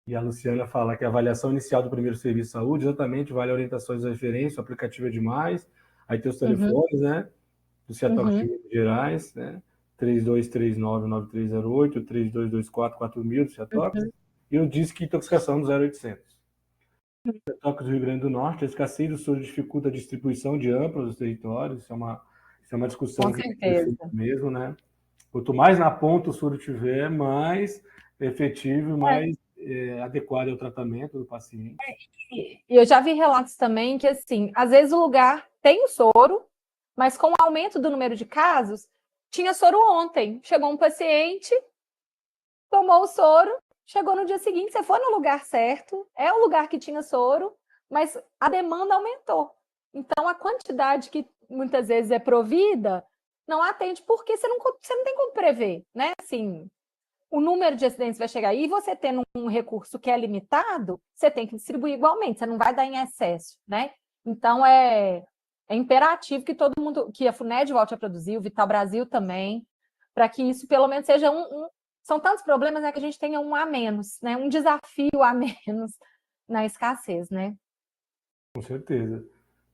E a Luciana fala que a avaliação inicial do primeiro serviço de saúde exatamente vale orientações de referência, o aplicativo é demais, aí tem os telefones, né? Do Ciatox de Minas Gerais, né? 3239-9308, 3224-4000 do Ciatox, e o Disque Intoxicação do 0800. Ciatox do Rio Grande do Norte, a escassez do soro dificulta a distribuição de amplos dos territórios, isso é uma discussão Com que tem que ser certeza. feita mesmo, né? Quanto mais na ponta o soro tiver, mais efetivo e mais adequado é o tratamento do paciente. E eu já vi relatos também que, assim, às vezes o lugar tem o soro, mas com o aumento do número de casos, tinha soro ontem. Chegou um paciente, tomou o soro, chegou no dia seguinte, você foi no lugar certo, é o lugar que tinha soro, mas a demanda aumentou. Então, a quantidade que muitas vezes é provida não atende, porque você não tem como prever, né? Assim, o número de acidentes vai chegar aí, e você tendo um recurso que é limitado, você tem que distribuir igualmente, você não vai dar em excesso, né? Então, é imperativo que todo mundo, que a FUNED volte a produzir, o Vital Brasil também, para que isso pelo menos seja são tantos problemas, né, que a gente tenha um a menos, né? Um desafio a menos na escassez, né? Com certeza.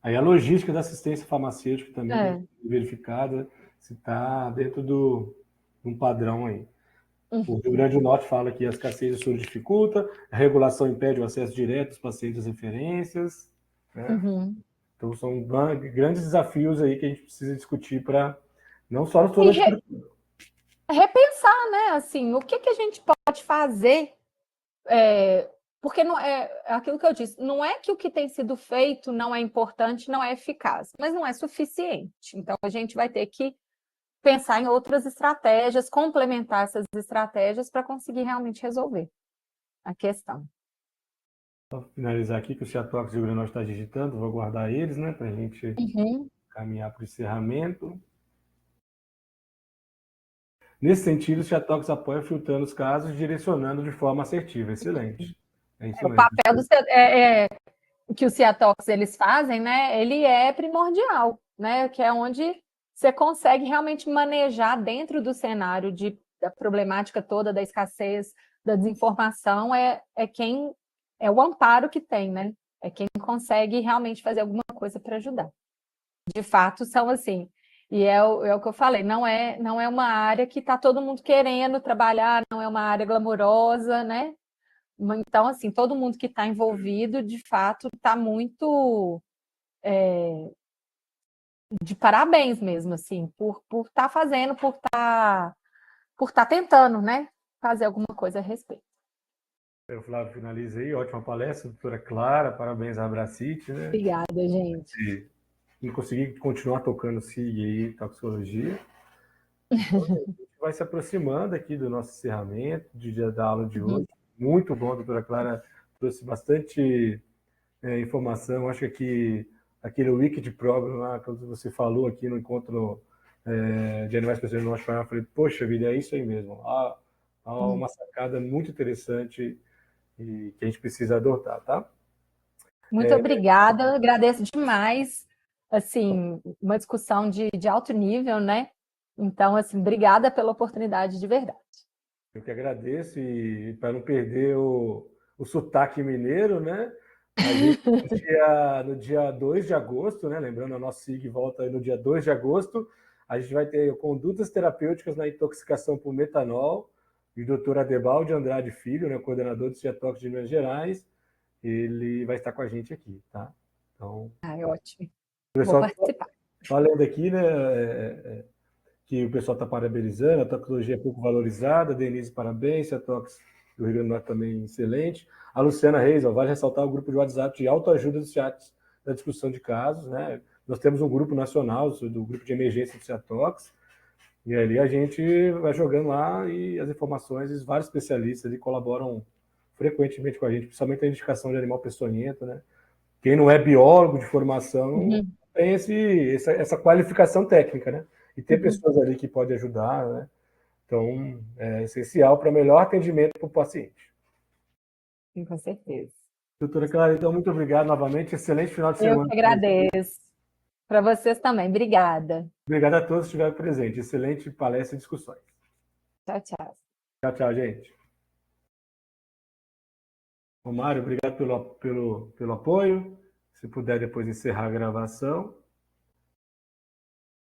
Aí a logística da assistência farmacêutica também tem que ser verificada se está dentro de um padrão aí. O Rio Grande do Norte fala que a escassez de soro dificulta, a regulação impede o acesso direto dos pacientes às referências, né? Então são grandes desafios aí que a gente precisa discutir para não só no soro repensar, né? Assim, o que a gente pode fazer? Porque não é aquilo que eu disse, não é que o que tem sido feito não é importante, não é eficaz, mas não é suficiente. Então, a gente vai ter que pensar em outras estratégias, complementar essas estratégias para conseguir realmente resolver a questão. Vou finalizar aqui que o Ciatox Rio Grande do Norte está digitando, vou guardar eles, né, para a gente caminhar para o encerramento. Nesse sentido, o Ciatox apoia filtrando os casos e direcionando de forma assertiva. Excelente. É isso O mesmo. papel que os Ciatox eles fazem, né? Ele é primordial, né? Que é onde você consegue realmente manejar dentro do cenário da problemática toda, da escassez, da desinformação, quem é o amparo que tem, né? É quem consegue realmente fazer alguma coisa para ajudar. de fato são assim. E é o que eu falei, não é uma área que está todo mundo querendo trabalhar, não é uma área glamourosa, né? Então, assim, todo mundo que está envolvido, de fato, está muito de parabéns mesmo, assim, por estar fazendo, por estar tentando, né? Fazer alguma coisa a respeito. Eu, Flávio, finaliza aí. Ótima palestra, doutora Clara. Parabéns à Abracite, né? Obrigada, gente. E conseguir continuar tocando SIG aí, toxicologia. Então, a gente vai se aproximando aqui do nosso encerramento, do dia da aula de hoje. Muito bom, a doutora Clara trouxe bastante informação. Acho que aquele Wicked Problem lá, que você falou aqui no encontro de animais presentes no nosso canal, eu falei, poxa vida, é isso aí mesmo. Há uma sacada muito interessante e que a gente precisa adotar, tá? Muito obrigada, agradeço demais, assim, uma discussão de alto nível, né? Então, assim, obrigada pela oportunidade de verdade. Eu que agradeço e para não perder o sotaque mineiro, né? A gente, no dia 2 de agosto, né? Lembrando, a nossa SIG volta aí no dia 2 de agosto, a gente vai ter condutas terapêuticas na intoxicação por metanol, e o doutor Adebalde Andrade Filho, né, coordenador do CIATOX de Minas Gerais, ele vai estar com a gente aqui, tá? Então, Ai, ótimo. o Vou pessoal participar. falando aqui, né? Que o pessoal está parabenizando, a toxicologia é pouco valorizada, Denise, parabéns, a Tox do Rio Grande do Norte também excelente. A Luciana Reis, ó, vale ressaltar o grupo de WhatsApp de autoajuda dos chats da discussão de casos, né? Nós temos um grupo nacional do grupo de emergência do Ciatox, e ali a gente vai jogando lá e as informações, e vários especialistas ali colaboram frequentemente com a gente, principalmente a indicação de animal peçonhento, né? Quem não é biólogo de formação tem essa qualificação técnica, né? E ter pessoas ali que podem ajudar, né? Então, é essencial para melhor atendimento para o paciente. Sim, com certeza. Doutora Clara, então, muito obrigado novamente. Excelente final de Eu semana que para você. agradeço. Para vocês também. Obrigada. Obrigado a todos que estiveram presentes. Excelente palestra e discussões. Tchau, tchau. Tchau, tchau, gente. Romário, obrigado pelo apoio. Se puder depois encerrar a gravação.